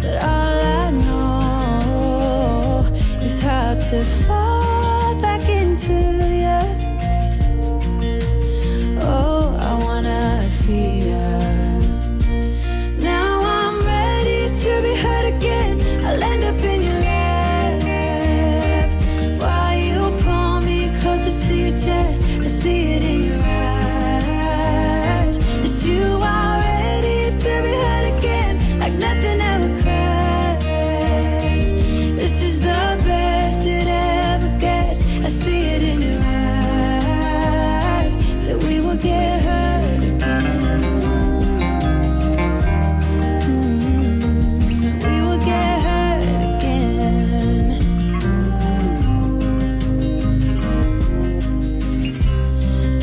But all I know is how to fall back into you. Oh, I wanna see ya. Now I'm ready to be hurt again. I'll end up in your lap while you pull me closer to your chest. I see it in your eyes that you are ready to be hurt again, like nothing ever crashed. This is the best it ever gets. I see it in your eyes that we will get hurt again. We will get hurt again.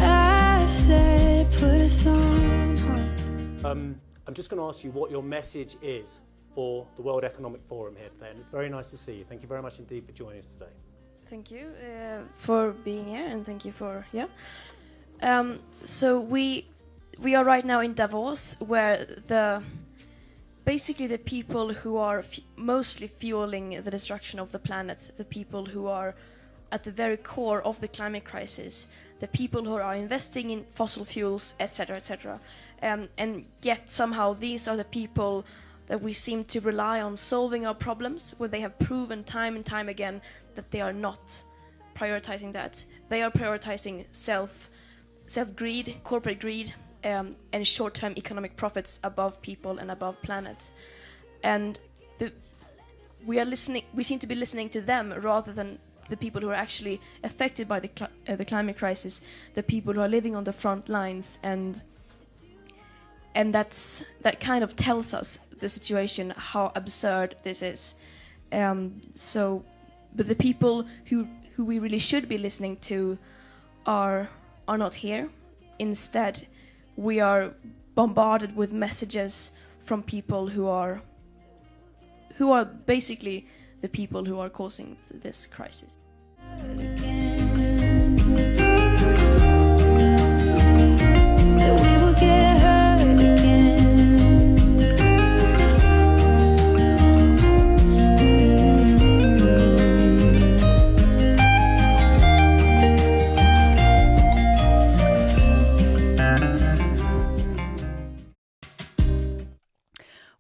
I say put us on hold. I'm just going to ask you what your message is for the World Economic Forum here today. And it's very nice to see you. Thank you very much indeed for joining us today. Thank you for being here, and thank you for So we are right now in Davos, where basically the people who are mostly fueling the destruction of the planet, the people who are at the very core of the climate crisis, the people who are investing in fossil fuels, etc., etc. And yet somehow these are the people that we seem to rely on solving our problems, where they have proven time and time again that they are not prioritizing that. They are prioritizing self-greed, corporate greed, and short-term economic profits above people and above planet. And we seem to be listening to them rather than the people who are actually affected by the climate crisis, the people who are living on the front lines, and that kind of tells us the situation, how absurd this is. But the people who we really should be listening to are not here. Instead, we are bombarded with messages from people who are basically the people who are causing this crisis. That we will get hurt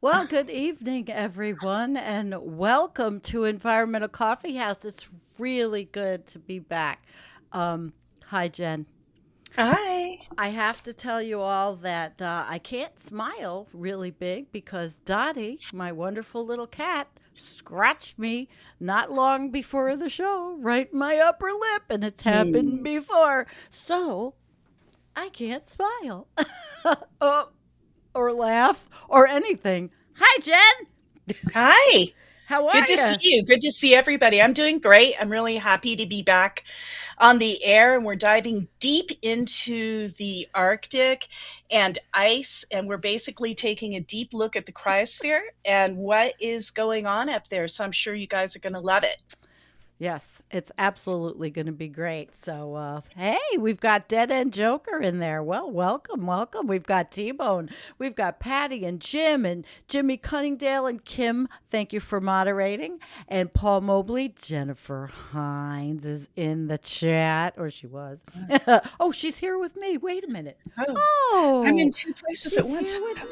Well, good evening, everyone, and welcome to Environmental Coffee House. It's really good to be back. Hi, Jen. Hi. I have to tell you all that I can't smile really big because Dottie, my wonderful little cat, scratched me not long before the show, right in my upper lip, and it's happened before. So I can't smile. Or laugh or anything. Hi, Jen. Hi. How are Good to see you. Good to see everybody. I'm doing great. I'm really happy to be back on the air, and we're diving deep into the Arctic and ice, and we're basically taking a deep look at the cryosphere and what is going on up there. So I'm sure you guys are going to love it. Yes, it's absolutely going to be great. So, hey, we've got Dead End Joker in there. Well, welcome. We've got T-Bone. We've got Patty and Jim and Jimmy Cunningdale and Kim. Thank you for moderating. And Paul Mobley. Jennifer Hynes is in the chat, or she was. Oh, she's here with me. Wait a minute. Oh, I'm in two places at once. Here with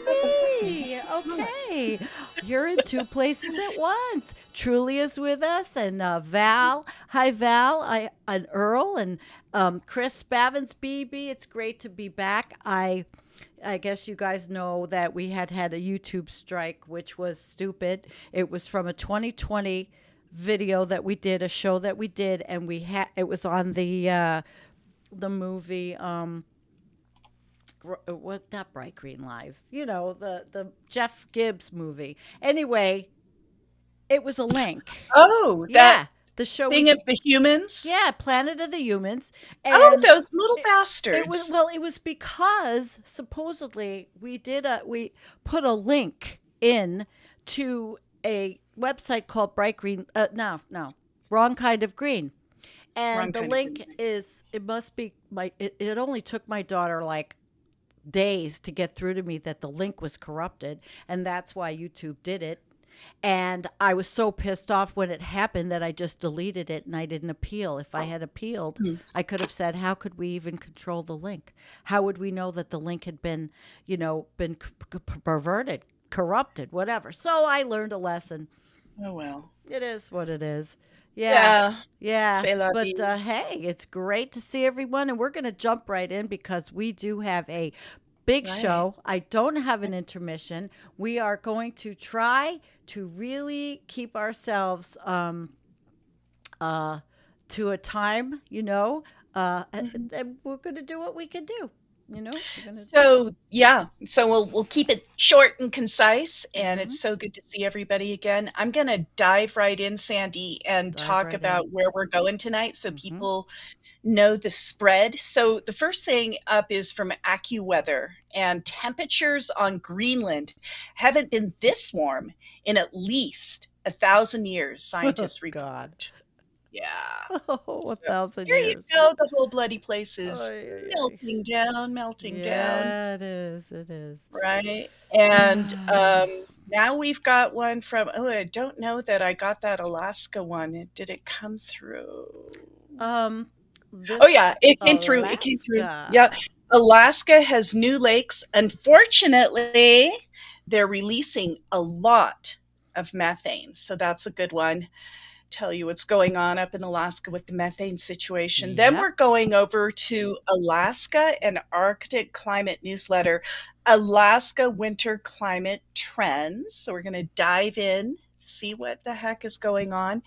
me. Okay. You're in two places at once. Truly is with us, and Val. Hi, Val. And Earl, and Chris Spavins, BB. It's great to be back. I guess you guys know that we had a YouTube strike, which was stupid. It was from a 2020 video that we did, a show that we did, and it was on the movie. What, not Bright Green Lies? You know, the Jeff Gibbs movie. Anyway. It was a link. Oh, yeah, the show thing of the humans. Yeah, Planet of the Humans. And those little bastards. It was because supposedly we put a link in to a website called Bright Green. Wrong Kind of Green, and the link is. It must be it only took my daughter like days to get through to me that the link was corrupted, and that's why YouTube did it. And I was so pissed off when it happened that I just deleted it and I didn't appeal. If I had appealed, I could have said, how could we even control the link? How would we know that the link had been, been perverted, corrupted, whatever? So I learned a lesson. Oh, well. It is what it is. Yeah. Yeah. C'est la But vie. hey, it's great to see everyone. And we're going to jump right in because we do have a big Right. show. I don't have an intermission. We are going to try to really keep ourselves to a time, and we're going to do what we can do. We're gonna, So we'll keep it short and concise, and it's so good to see everybody again. I'm gonna dive right in, Sandy, and Dive talk right about in. where we're going tonight so people know the spread. So the first thing up is from AccuWeather, and temperatures on Greenland haven't been this warm in at least 1,000 years, scientists report. God. Yeah. Oh, 1,000 Here you years. go. The whole bloody place is Ay, ay, ay. melting down, melting down. Yeah, it is. It is. Right. And now we've got one from, I don't know that I got that Alaska one. Did it come through? This Oh, yeah, it came through. It came through. Alaska. Yeah. Alaska has new lakes. Unfortunately, they're releasing a lot of methane. So that's a good one. Tell you what's going on up in Alaska with the methane situation. Then Yep. we're going over to Alaska and Arctic Climate Newsletter, Alaska Winter Climate Trends. So we're going to dive in, see what the heck is going on.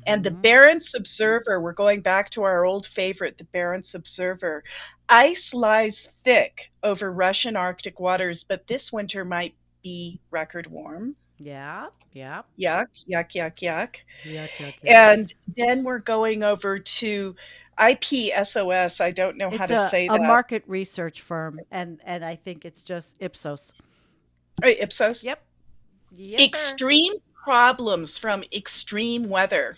And the Barents Observer, we're going back to our old favorite, the Barents Observer. Ice lies thick over Russian Arctic waters, but this winter might be record warm. Yeah. Yeah. Yuck, yuck, yuck, yuck. Yuck, yuck, yuck. And then we're going over to IPSOS. I don't know how It's to say a that. market research firm, and I think it's just Ipsos. Ipsos. Yep. Yipper. Extreme problems from extreme weather.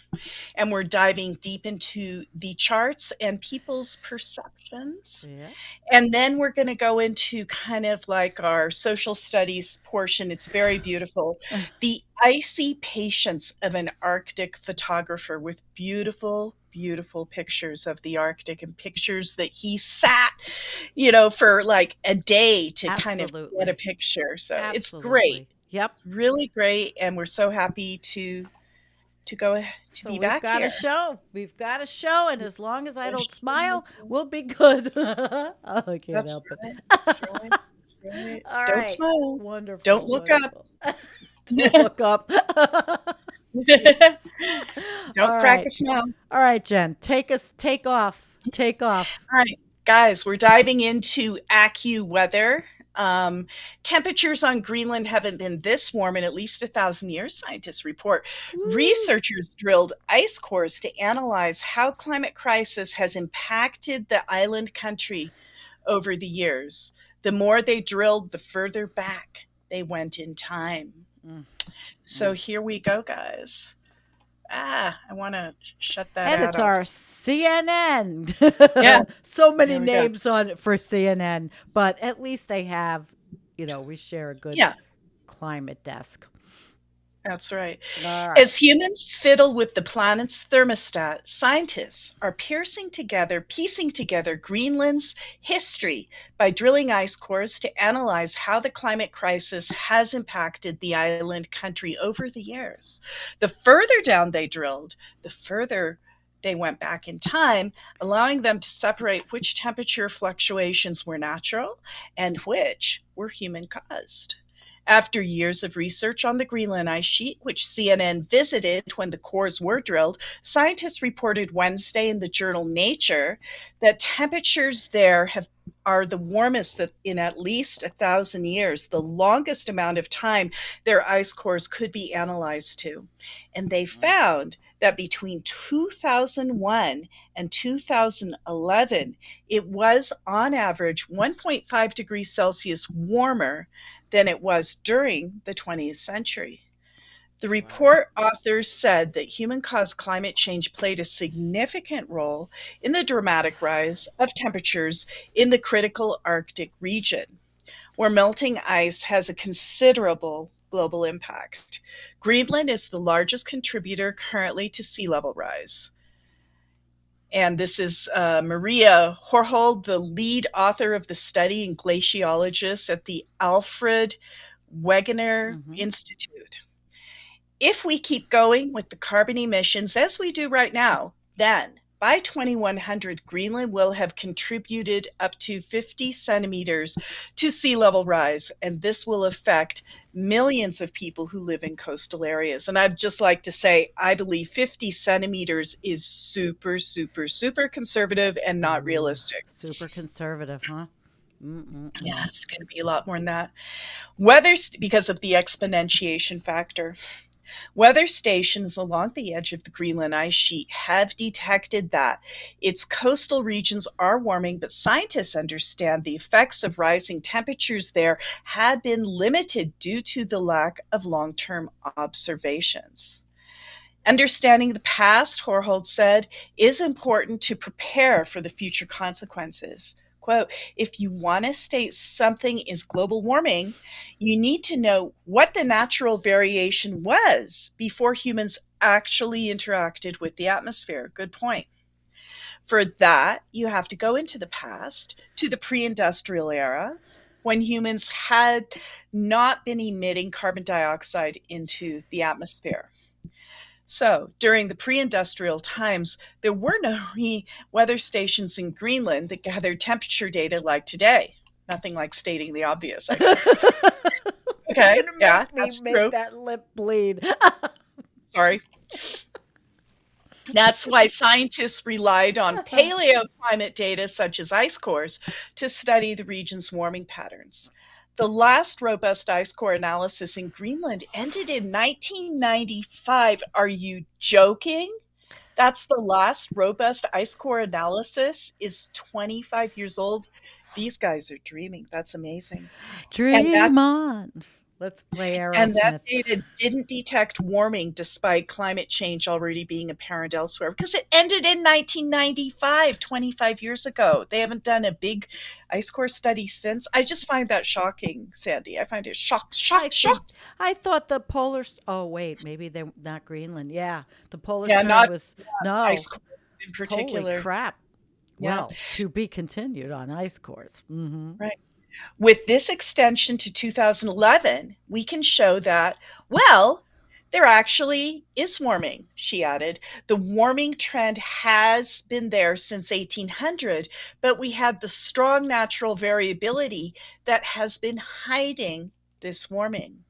And we're diving deep into the charts and people's perceptions. Yeah. And then we're going to go into kind of like our social studies portion. It's very beautiful. The icy patience of an Arctic photographer with beautiful, beautiful pictures of the Arctic and pictures that he sat, for like a day to kind of Absolutely. get a picture. So it's Absolutely. great. Yep. It's really great. And we're so happy to go to So be we've back got here. a show. We've got a show, and as long as I don't smile, we'll be good. Oh, I can't That's help it. right. That's right. That's right. All Don't right. smile. Wonderful. Don't look up. Don't look up. Don't All crack right. a smile. All right, Jen. Take off. All right, guys, we're diving into AccuWeather. Temperatures on Greenland haven't been this warm in at least 1,000 years, scientists report. Researchers drilled ice cores to analyze how climate crisis has impacted the island country over the years. The more they drilled, the further back they went in time. So here we go, guys. I want to shut that And out. it's our CNN. Yeah. So many There we go. names on it for CNN, but at least they have, we share a good climate desk. That's right. All right. As humans fiddle with the planet's thermostat, scientists are piecing together Greenland's history by drilling ice cores to analyze how the climate crisis has impacted the island country over the years. The further down they drilled, the further they went back in time, allowing them to separate which temperature fluctuations were natural and which were human caused. After years of research on the Greenland ice sheet, which CNN visited when the cores were drilled, scientists reported Wednesday in the journal Nature that temperatures there are the warmest in at least 1,000 years, the longest amount of time their ice cores could be analyzed to. And they found that between 2001 and 2011, it was on average 1.5 degrees Celsius warmer than it was during the 20th century. The report authors said that human-caused climate change played a significant role in the dramatic rise of temperatures in the critical Arctic region. where melting ice has a considerable global impact. Greenland is the largest contributor currently to sea level rise. And this is Maria Horhold, the lead author of the study and glaciologist at the Alfred Wegener Institute. If we keep going with the carbon emissions as we do right now, then by 2100, Greenland will have contributed up to 50 centimeters to sea level rise, and this will affect millions of people who live in coastal areas. And I'd just like to say, I believe 50 centimeters is super, super, super conservative and not realistic. Super conservative, huh? Yeah, it's going to be a lot more than that. Weather, because of the exponentiation factor. Weather stations along the edge of the Greenland ice sheet have detected that its coastal regions are warming, but scientists understand the effects of rising temperatures there had been limited due to the lack of long-term observations. Understanding the past, Horhold said, is important to prepare for the future consequences. Quote, if you want to state something is global warming, you need to know what the natural variation was before humans actually interacted with the atmosphere. Good point. For that, you have to go into the past, to the pre-industrial era, when humans had not been emitting carbon dioxide into the atmosphere. So during the pre-industrial times, there were no weather stations in Greenland that gathered temperature data like today. Nothing like stating the obvious, I guess. Okay, yeah, that's true. That lip bleed. Sorry. That's why scientists relied on paleoclimate data such as ice cores to study the region's warming patterns. The last robust ice core analysis in Greenland ended in 1995. Are you joking? That's the last robust ice core analysis is 25 years old. These guys are dreaming. That's amazing. Dream on. Let's play And that Aerosmith. data didn't detect warming despite climate change already being apparent elsewhere because it ended in 1995, 25 years ago. They haven't done a big ice core study since. I just find that shocking, Sandy. I find it shock. I thought the polar. Oh wait, maybe they're not Greenland. Yeah, the polar Yeah, star not was no. ice cores in particular. Holy crap! Yeah. Well, to be continued on ice cores. Right. With this extension to 2011, we can show that, well, there actually is warming, she added. The warming trend has been there since 1800, but we had the strong natural variability that has been hiding this warming.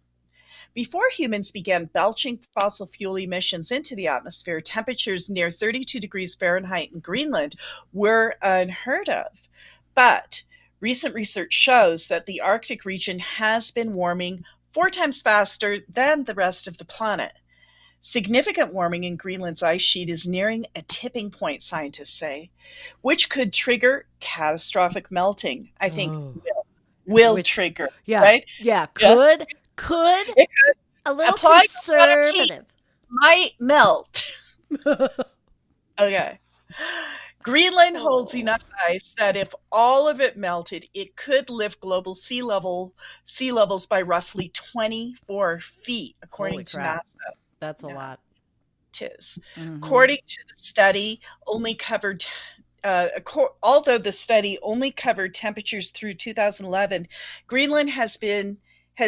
Before humans began belching fossil fuel emissions into the atmosphere, temperatures near 32 degrees Fahrenheit in Greenland were unheard of. But recent research shows that the Arctic region has been warming 4 times faster than the rest of the planet. Significant warming in Greenland's ice sheet is nearing a tipping point, scientists say, which could trigger catastrophic melting. I think will trigger, Yeah, right? yeah, could It could. a little Applying a lot of heat conservative. might melt. Okay. Greenland holds enough ice that if all of it melted, it could lift global sea levels by roughly 24 feet, according Holy to crap. NASA. That's a Yeah. lot. It is. Mhm. According to the study, although the study only covered temperatures through 2011, Greenland has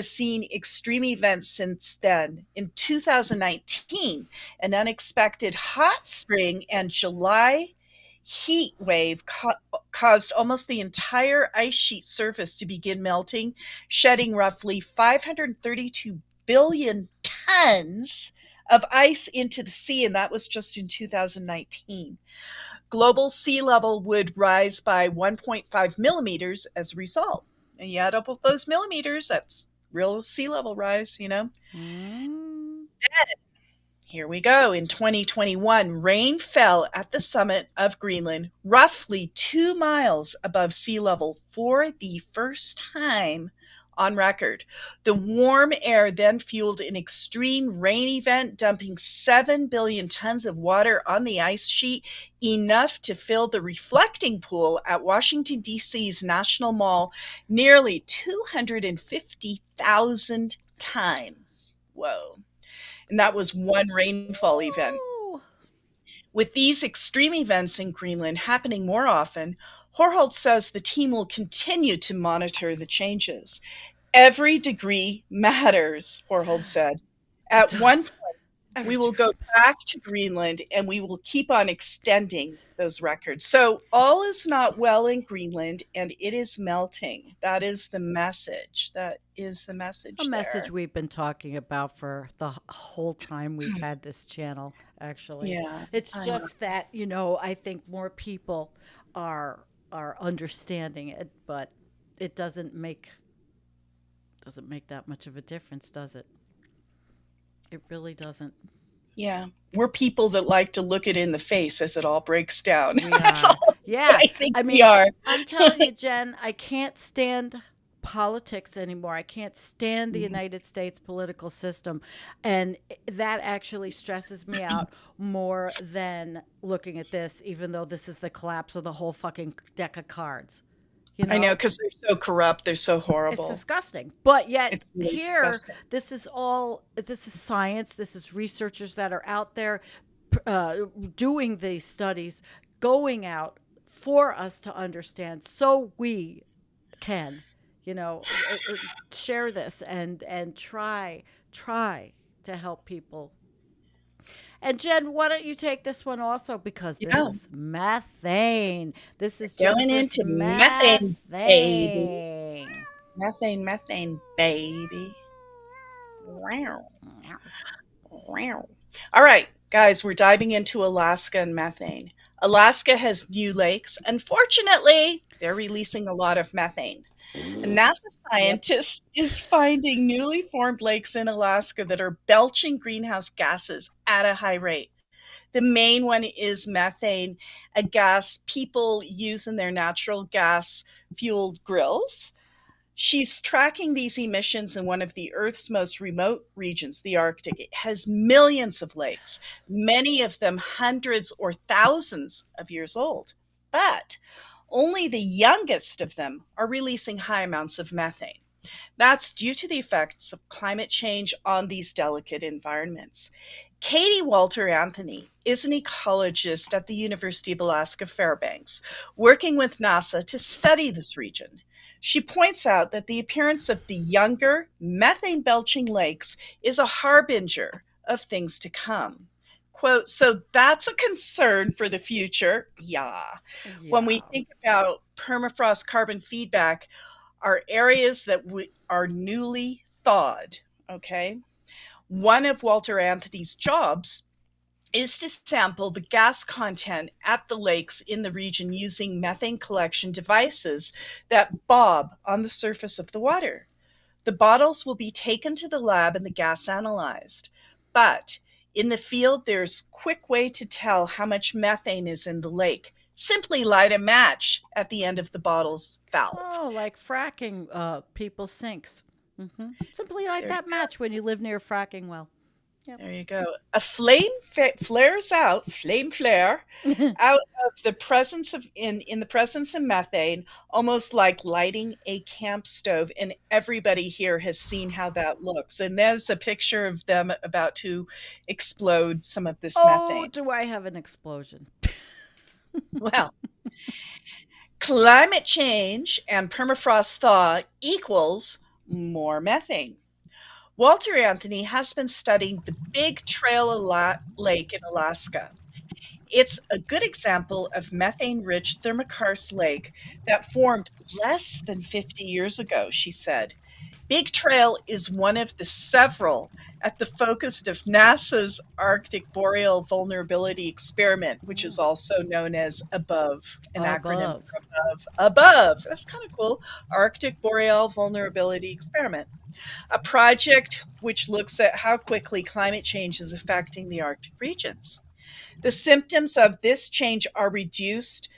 seen extreme events since then. In 2019, an unexpected hot spring and July heat wave caused almost the entire ice sheet surface to begin melting, shedding roughly 532 billion tons of ice into the sea, and that was just in 2019. Global sea level would rise by 1.5 millimeters as a result. And you add up all those millimeters, that's real sea level rise, you know? Mm. Here we go. In 2021, rain fell at the summit of Greenland, roughly 2 miles above sea level for the first time on record. The warm air then fueled an extreme rain event, dumping 7 billion tons of water on the ice sheet, enough to fill the reflecting pool at Washington, D.C.'s National Mall nearly 250,000 times. Whoa. And that was one rainfall event. Ooh. With these extreme events in Greenland happening more often, Horholt says the team will continue to monitor the changes. Every degree matters, Horholt said. At one point, we will go back to Greenland and we will keep on extending those records. So all is not well in Greenland and it is melting. That is the message. That is the message. A message there. we've been talking about for the whole time we've had this channel, actually. Yeah. It's I know. just that, I think more people are understanding it, but it doesn't make that much of a difference, does it? It really doesn't. Yeah. We're people that like to look it in the face as it all breaks down. We That's are. all Yeah. I think I we mean, are. I'm telling you, Jen, I can't stand politics anymore. I can't stand the United States political system. And that actually stresses me out more than looking at this, even though this is the collapse of the whole fucking deck of cards. I know, because they're so corrupt. They're so It's horrible. disgusting. But yet It's really here, disgusting. this is science. This is researchers that are out there doing these studies, going out for us to understand so we can, share this and try to help people. And Jen, why don't you take this one also, because this Yeah. is methane. This is Going Jennifer's into methane, baby. methane. Methane, baby. Wow. Wow. All right, guys, we're diving into Alaska and methane. Alaska has new lakes. Unfortunately, they're releasing a lot of methane. A NASA scientist is finding newly formed lakes in Alaska that are belching greenhouse gases at a high rate. The main one is methane, a gas people use in their natural gas fueled grills. She's tracking these emissions in one of the Earth's most remote regions, the Arctic. It has millions of lakes, many of them hundreds or thousands of years old. But only the youngest of them are releasing high amounts of methane. That's due to the effects of climate change on these delicate environments. Katie Walter Anthony is an ecologist at the University of Alaska Fairbanks, working with NASA to study this region. She points out that the appearance of the younger, methane belching lakes is a harbinger of things to come. Quote, so that's a concern for the future. Yeah. When we think about permafrost carbon feedback, are areas that are newly thawed, okay? One of Walter Anthony's jobs is to sample the gas content at the lakes in the region using methane collection devices that bob on the surface of the water. The bottles will be taken to the lab and the gas analyzed. But in the field, there's a quick way to tell how much methane is in the lake. Simply light a match at the end of the bottle's valve. Oh, like fracking people's sinks. Simply light that match when you live near a fracking well. Yep. There you go. A flame flares out, flame flare, out of the presence of in the presence of methane, almost like lighting a camp stove. And everybody here has seen how that looks. And there's a picture of them about to explode some of this methane. Do I have an explosion? Well, climate change and permafrost thaw equals more methane. Walter Anthony has been studying the Big Trail Lake in Alaska. It's a good example of methane-rich Thermokarst Lake that formed less than 50 years ago, she said. Big Trail is one of the several at the focus of NASA's Arctic Boreal Vulnerability Experiment, which is also known as ABOVE, an acronym for above. That's kind of cool. Arctic Boreal Vulnerability Experiment. A project which looks at how quickly climate change is affecting the Arctic regions. The symptoms of this change are reduced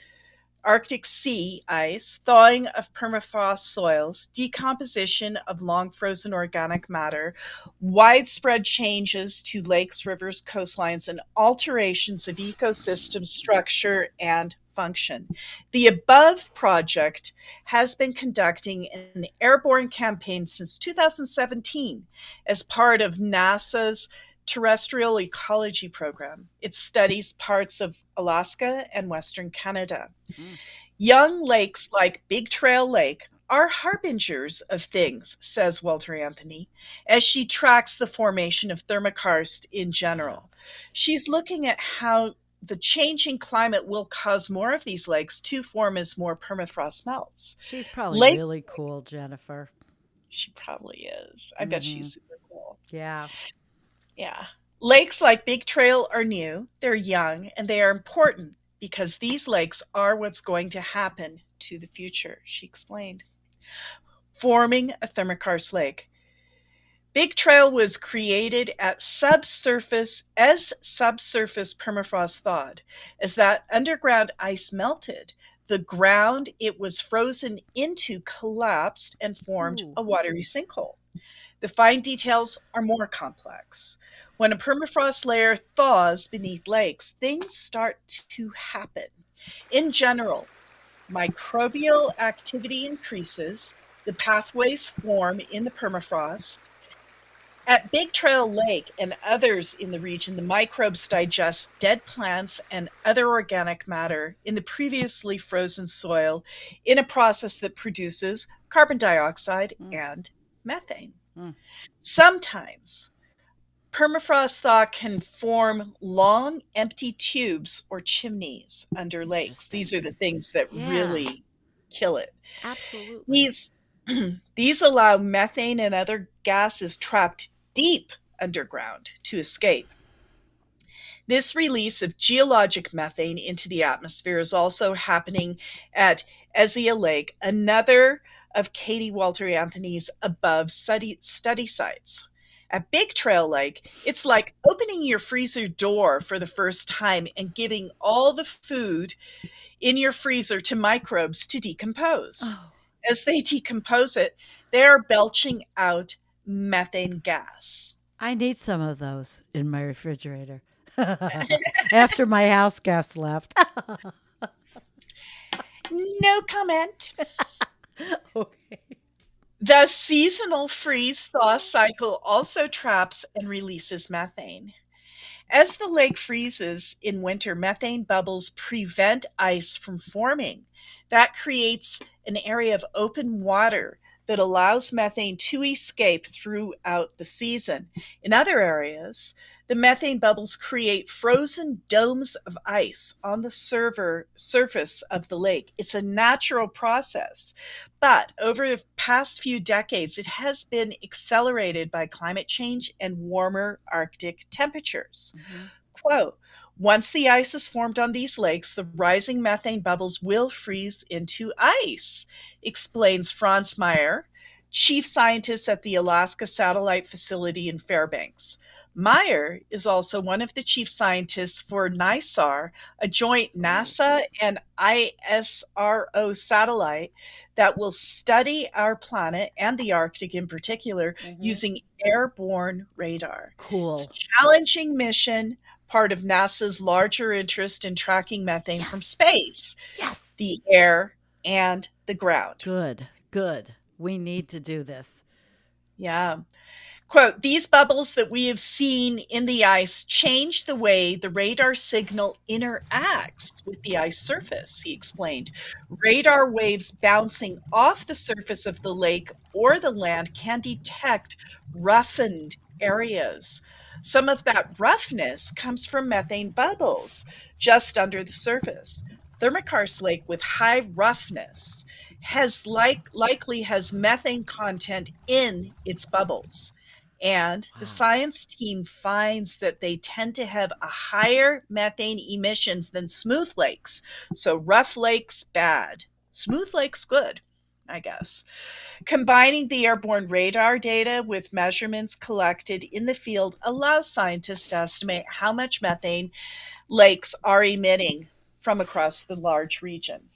Arctic sea ice, thawing of permafrost soils, decomposition of long frozen organic matter, widespread changes to lakes, rivers, coastlines, and alterations of ecosystem structure and function. The above project has been conducting an airborne campaign since 2017 as part of NASA's terrestrial ecology program. It studies parts of Alaska and Western Canada. Mm. Young lakes like Big Trail Lake are harbingers of things, says Walter Anthony, as she tracks the formation of Thermokarst in general. She's looking at how the changing climate will cause more of these lakes to form as more permafrost melts. She's probably Lakes, really cool, Jennifer. she probably is. I bet Hmm. she's super cool. Yeah. Yeah. Lakes like Big Trail are new, they're young, and they are important because these lakes are what's going to happen to the future, she explained. Forming a thermokarst lake. Big Trail was created at subsurface as subsurface permafrost thawed. As that underground ice melted, the ground it was frozen into collapsed and formed Ooh. a watery sinkhole. The fine details are more complex. When a permafrost layer thaws beneath lakes, things start to happen. In general, microbial activity increases, the pathways form in the permafrost. At Big Trail Lake and others in the region, the microbes digest dead plants and other organic matter in the previously frozen soil in a process that produces carbon dioxide Mm. and methane. Mm. Sometimes permafrost thaw can form long, empty tubes or chimneys under lakes. These are the things that Yeah. really kill it. Absolutely. These these allow methane and other gases trapped deep underground to escape. This release of geologic methane into the atmosphere is also happening at Ezia Lake, another of Katie Walter Anthony's above study sites. At Big Trail Lake, it's like opening your freezer door for the first time and giving all the food in your freezer to microbes to decompose. Oh, As they decompose it, they are belching out methane gas. I need some of those in my refrigerator. After my house guest left. No comment. Okay. The seasonal freeze thaw cycle also traps and releases methane. As the lake freezes in winter, methane bubbles prevent ice from forming. That creates an area of open water that allows methane to escape throughout the season. In other areas, the methane bubbles create frozen domes of ice on the surface of the lake. It's a natural process, but over the past few decades, it has been accelerated by climate change and warmer Arctic temperatures. Mhm. Quote, once the ice is formed on these lakes, the rising methane bubbles will freeze into ice, explains Franz Meyer, chief scientist at the Alaska Satellite Facility in Fairbanks. Meyer is also one of the chief scientists for NISAR, a joint NASA and ISRO satellite that will study our planet and the Arctic in particular using airborne radar. It's Cool. a challenging mission, part of NASA's larger interest in tracking methane from Yes. space, Yes. the air, and the ground. Good. Good. We need to do this. Yeah. Quote, these bubbles that we have seen in the ice change the way the radar signal interacts with the ice surface, he explained. Radar waves bouncing off the surface of the lake or the land can detect roughened areas. Some of that roughness comes from methane bubbles just under the surface. Thermokarst Lake with high roughness likely has methane content in its bubbles. And the Wow. science team finds that they tend to have a higher methane emissions than smooth lakes. So rough lakes, bad. Smooth lakes, good, I guess. Combining the airborne radar data with measurements collected in the field allows scientists to estimate how much methane lakes are emitting from across the large region.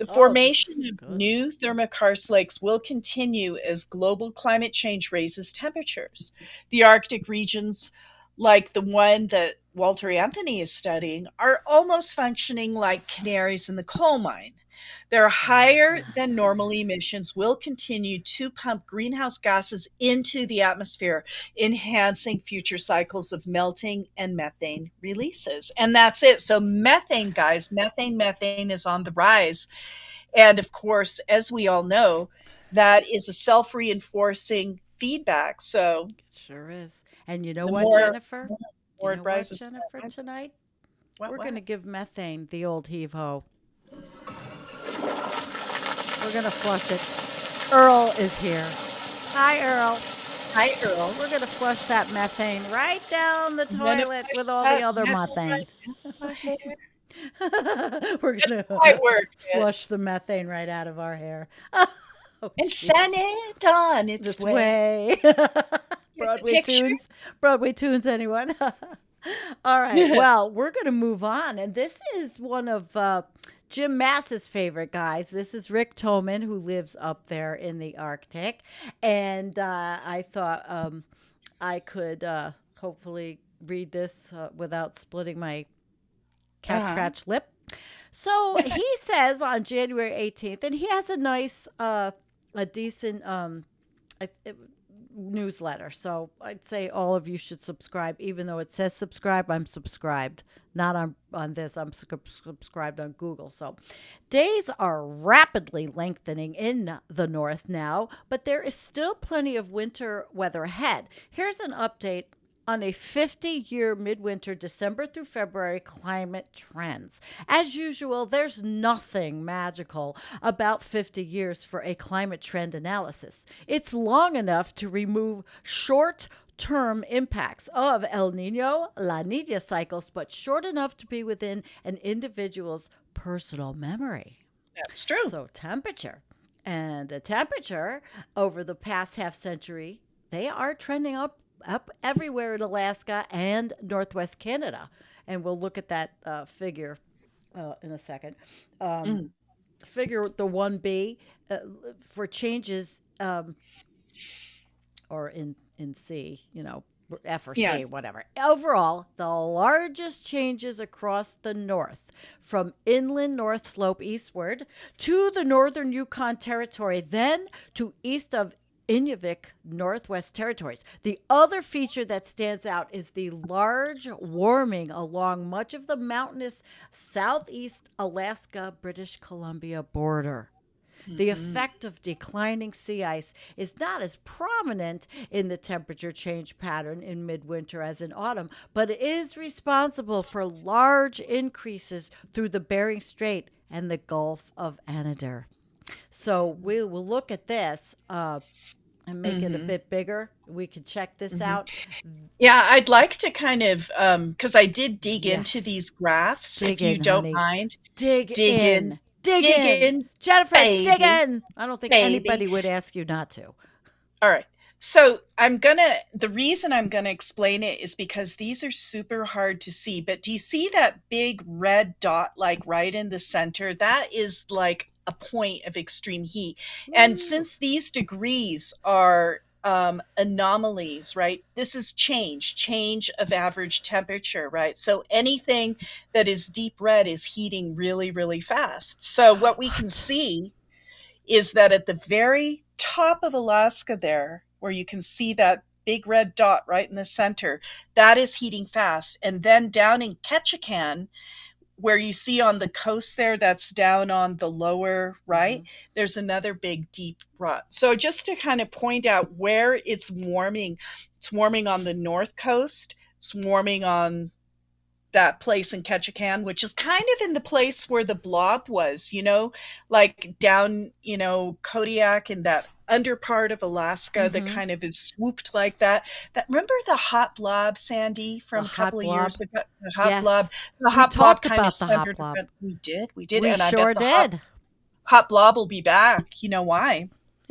The Oh, formation that's of good. new thermokarst lakes will continue as global climate change raises temperatures. The Arctic regions, like the one that Walter Anthony is studying, are almost functioning like canaries in the coal mine. Their higher than normal emissions will continue to pump greenhouse gases into the atmosphere, enhancing future cycles of melting and methane releases. And that's it. So, methane, guys, methane is on the rise. And of course, as we all know, that is a self reinforcing feedback. So, It sure is. And you know the what, more, Jennifer? You more it know what, rises, the more Jennifer, it rises. tonight? What, We're going to what? give methane the old heave ho. We're going to flush it. Earl is here. Hi, Earl. Hi, Earl. We're going to flush that methane right down the I'm gonna toilet push with all the that other metal methane. right down my hair. We're Just going might to work, man. flush the methane right out of our hair. Oh, And jeez. send it on its This way. way. Here's a Broadway picture. tunes. Broadway tunes, anyone? All right. Well, we're going to move on. And this is one of Jim Mass's favorite guys. This is Rick Toman, who lives up there in the Arctic. And I thought I could hopefully read this without splitting my cat Uh-huh. scratch lip. So he says on January 18th, and he has a nice, a decent newsletter. So I'd say all of you should subscribe, even though it says subscribe. I'm subscribed, not on this. I'm subscribed on Google. So days are rapidly lengthening in the north now, but there is still plenty of winter weather ahead. Here's an update on a 50-year midwinter December through February climate trends. As usual, there's nothing magical about 50 years for a climate trend analysis. It's long enough to remove short-term impacts of El Nino, La Nina cycles, but short enough to be within an individual's personal memory. That's true. So temperature. And the temperature over the past half century, they are trending up everywhere in Alaska and Northwest Canada. And we'll look at that figure in a second. Figure the 1B for changes, or in C, F or Yeah. C, whatever. Overall, the largest changes across the north, from inland North Slope eastward to the northern Yukon Territory, then to east of Inuvik Northwest Territories. The other feature that stands out is the large warming along much of the mountainous southeast Alaska British Columbia border. The effect of declining sea ice is not as prominent in the temperature change pattern in midwinter as in autumn, but it is responsible for large increases through the Bering Strait and the Gulf of Anadyr. So we will look at this and make it a bit bigger. We can check this out. Yeah, I'd like to kind of, because I did dig into Yes. these graphs, Dig if you in, don't honey. mind. Dig Dig in. in. Dig Dig in. in, Jennifer, dig baby. in. I don't think Baby. anybody would ask you not to. All right. So the reason I'm gonna explain it is because these are super hard to see. But do you see that big red dot, like right in the center? That is like a point of extreme heat. And since these degrees are anomalies, right? This is change of average temperature, right? So anything that is deep red is heating really, really fast. So what we can see is that at the very top of Alaska there, where you can see that big red dot right in the center, that is heating fast. And then down in Ketchikan, where you see on the coast there, that's down on the lower right, there's another big deep rut. So just to kind of point out where it's warming on the north coast, it's warming on that place in Ketchikan, which is kind of in the place where the blob was, like down, Kodiak and that under part of Alaska that kind of is swooped like that. Remember the hot blob, Sandy, from The a couple hot of years blob? ago? The hot Yes. blob. The We hot blob talked kind of about the hot centered blob. around. We did, We and I sure bet the did. hot blob will be back. You know why?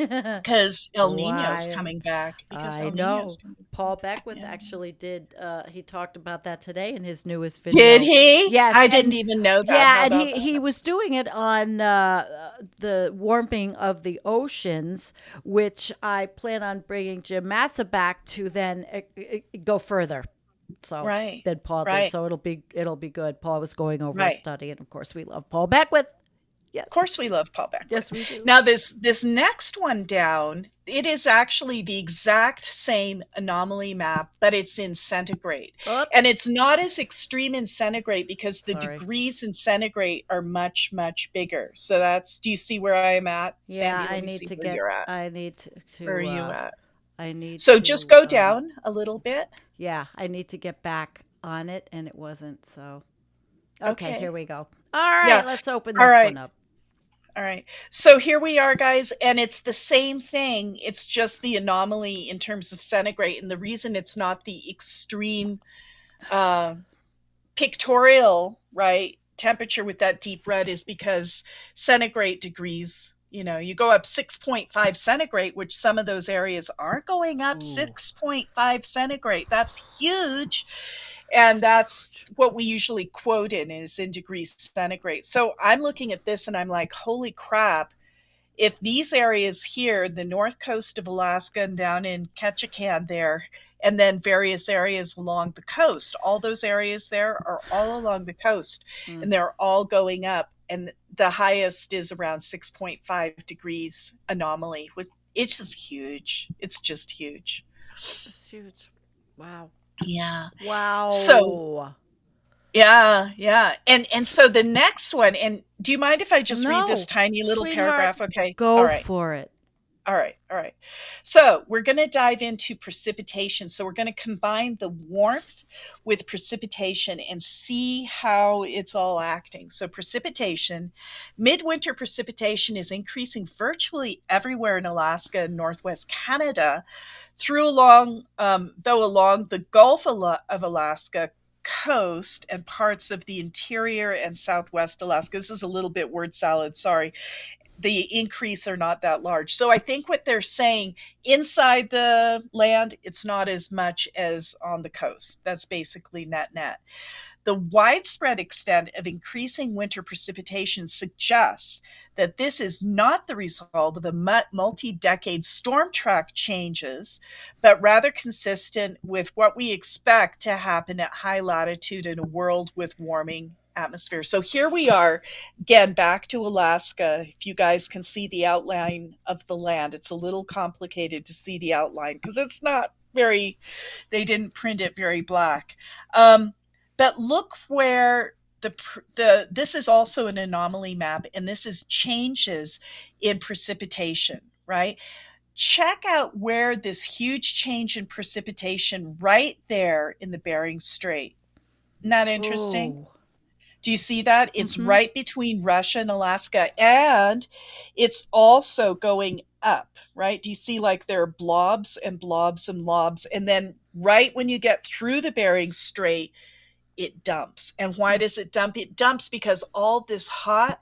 because El Nino's Why? coming back. Because I El Nino's know. coming back. Paul Beckwith Yeah. actually did. He talked about that today in his newest Did video. he? Yes, I didn't and even know that. yeah, How and about he that? was doing it on the warming of the oceans, which I plan on bringing Jim Massa back to then go further. So Right. than Paul did. Right. So it'll be good. Paul was going over a Right. study, and of course we love Paul Beckwith. Yes, Of course, we love Paul Beckwith. yes we do. Now, this next one down, it is actually the exact same anomaly map, but it's in centigrade, Oh, and it's not as extreme in centigrade because the sorry. degrees in centigrade are much bigger. So that's. Do you see where I am at, Yeah, Sandy? Let me see where you're at. I need Where are you at? I need So just to go down a little bit. yeah, I need to get back on it, and it wasn't. So okay, here Okay. we go. All right, Yeah. let's open All this right. one up. All right. So here we are, guys, and it's the same thing. It's just the anomaly in terms of centigrade. And the reason it's not the extreme uh, pictorial, right, temperature with that deep red is because centigrade degrees, you go up 6.5 centigrade, which some of those areas are going up Ooh. 6.5 centigrade. That's huge. And that's what we usually quote in degrees centigrade. So I'm looking at this and I'm like, holy crap. If these areas here, the north coast of Alaska and down in Ketchikan there, and then various areas along the coast, all those areas there are all along the coast, and they're all going up. And the highest is around 6.5 degrees anomaly. It's just huge. It's just huge. It's huge. Wow. Yeah. Wow. So yeah. And so the next one, and do you mind if I just read this No, tiny little sweetheart, paragraph? Okay. All go right. for it. All right. All right. So we're going to dive into precipitation. So we're going to combine the warmth with precipitation and see how it's all acting. So precipitation, midwinter precipitation is increasing virtually everywhere in Alaska and Northwest Canada along the Gulf of Alaska coast and parts of the interior and Southwest Alaska. This is a little bit word salad. Sorry. The increase are not that large. So I think what they're saying, inside the land, it's not as much as on the coast. That's basically net. The widespread extent of increasing winter precipitation suggests that this is not the result of a multi-decade storm track changes, but rather consistent with what we expect to happen at high latitude in a world with warming atmosphere. So here we are, again, back to Alaska. If you guys can see the outline of the land, it's a little complicated to see the outline because it's not very, they didn't print it very black. But look where this is also an anomaly map, and this is changes in precipitation, right? Check out where this huge change in precipitation right there in the Bering Strait. Isn't that interesting? Oh. Do you see that? It's right between Russia and Alaska, and it's also going up, right? Do you see like there are blobs and blobs and blobs? And then right when you get through the Bering Strait, it dumps. And why does it dump? It dumps because all this hot,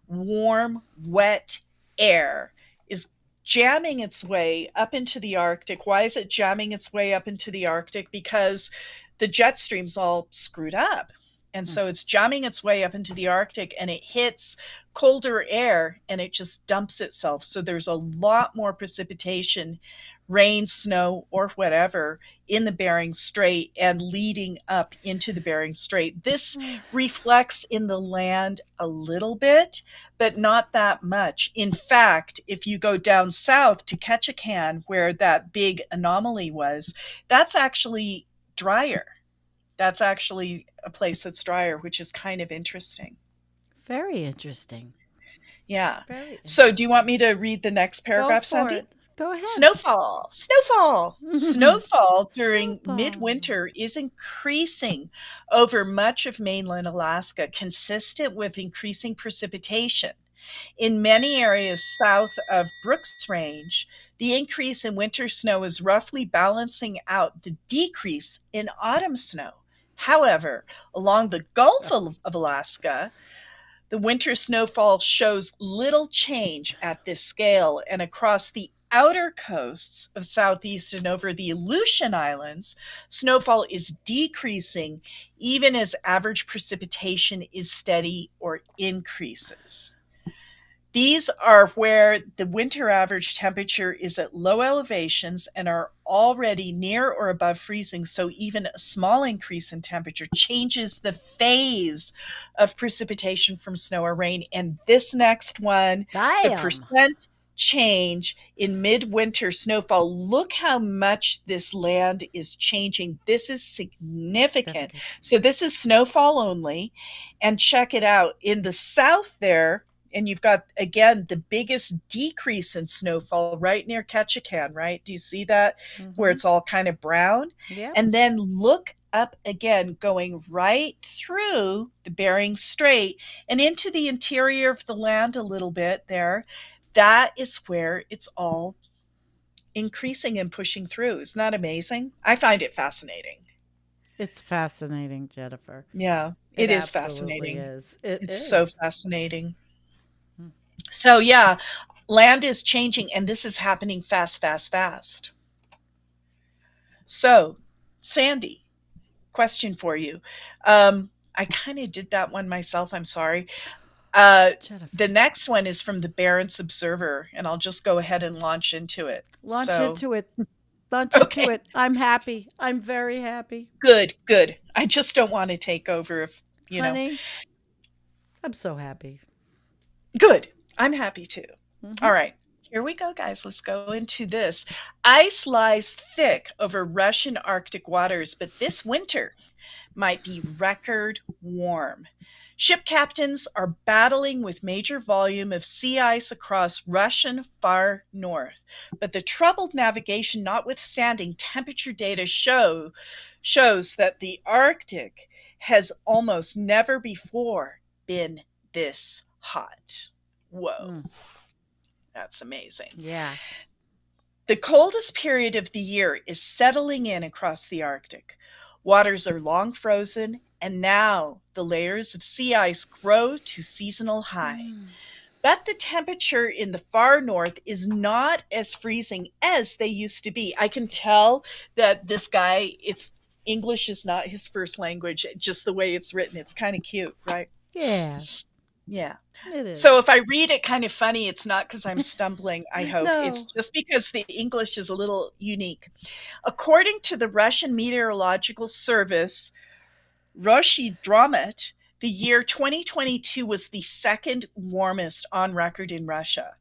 warm, wet air is jamming its way up into the Arctic. Why is it jamming its way up into the Arctic? Because the jet stream's all screwed up. And so it's jamming its way up into the Arctic and it hits colder air and it just dumps itself. So there's a lot more precipitation, rain, snow, or whatever in the Bering Strait and leading up into the Bering Strait. This reflects in the land a little bit, but not that much. In fact, if you go down south to Ketchikan, where that big anomaly was, that's actually drier. That's actually a place that's drier, which is kind of interesting. Very interesting. Yeah. Very So do you want me to read the next Go paragraph, for Sandy? it. Go ahead. Snowfall. Snowfall during Snowfall. midwinter is increasing over much of mainland Alaska, consistent with increasing precipitation. In many areas south of Brooks Range, the increase in winter snow is roughly balancing out the decrease in autumn snow. However, along the Gulf of Alaska, The winter snowfall shows little change at this scale, and across the outer coasts of Southeast and over the Aleutian Islands, snowfall is decreasing even as average precipitation is steady or increases. These are where the winter average temperature is at low elevations and are already near or above freezing, so even a small increase in temperature changes the phase of precipitation from snow or rain. And this next one, the Damn. percent change in midwinter snowfall, look how much this land is changing. This is significant. So this is snowfall only. And check it out. In the south there, and you've got, again, the biggest decrease in snowfall right near Ketchikan, right? Do you see that? Where it's all kind of brown? Yeah. And then look up again, going right through the Bering Strait and into the interior of the land a little bit there. That is where it's all increasing and pushing through. Isn't that amazing? I find it fascinating. It's fascinating, Jennifer. Yeah, it is absolutely fascinating. is. It's so fascinating. So yeah, land is changing, and this is happening fast, fast, fast. So, Sandy, question for you. I kind of did that one myself. I'm sorry. The next one is from the Barents Observer, and I'll just go ahead and launch into it. Launch So- into it. Launch Okay. into it. I'm happy. I'm very happy. Good, good. I just don't want to take over if, you know. Honey, I'm so happy. Good. I'm happy too. All right. Here we go, guys. Let's go into this. Ice lies thick over Russian Arctic waters, but this winter might be record warm. Ship captains are battling with major volume of sea ice across Russian far north. But the troubled navigation notwithstanding, temperature data shows that the Arctic has almost never before been this hot. Whoa. That's amazing. Yeah. The coldest period of the year is settling in across the Arctic. Waters are long frozen, and now the layers of sea ice grow to seasonal high. But the temperature in the far north is not as freezing as they used to be. I can tell that this guy, English is not his first language, just the way it's written. It's kind of cute, right? Yeah. Yeah. It is. So if I read it kind of funny, it's not because I'm stumbling, I hope. No. It's just because the English is a little unique. According to the Russian Meteorological Service, Roshidromet, the year 2022 was the second warmest on record in Russia.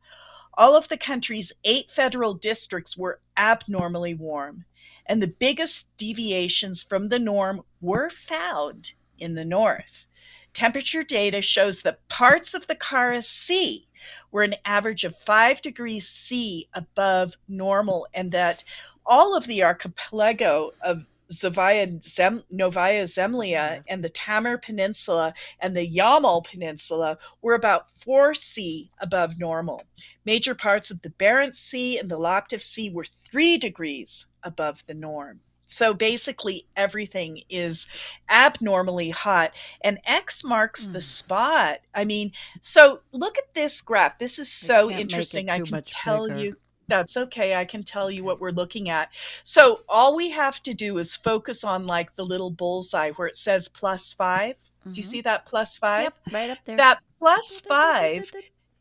All of the country's 8 federal districts were abnormally warm, and the biggest deviations from the norm were found in the north. Temperature data shows that parts of the Kara Sea were an average of 5 degrees C above normal, and that all of the archipelago of Novaya Zemlya and the Tamar Peninsula and the Yamal Peninsula were about 4 C above normal. Major parts of the Barents Sea and the Laptev Sea were 3 degrees above the norm. So basically everything is abnormally hot, and X marks the spot. I mean, so look at this graph. This is so can't make it interesting. I too can much tell bigger. you. That's okay. I can tell you what we're looking at. So all we have to do is focus on like the little bullseye where it says +5. Do you see that +5? Yep, right up there. That +5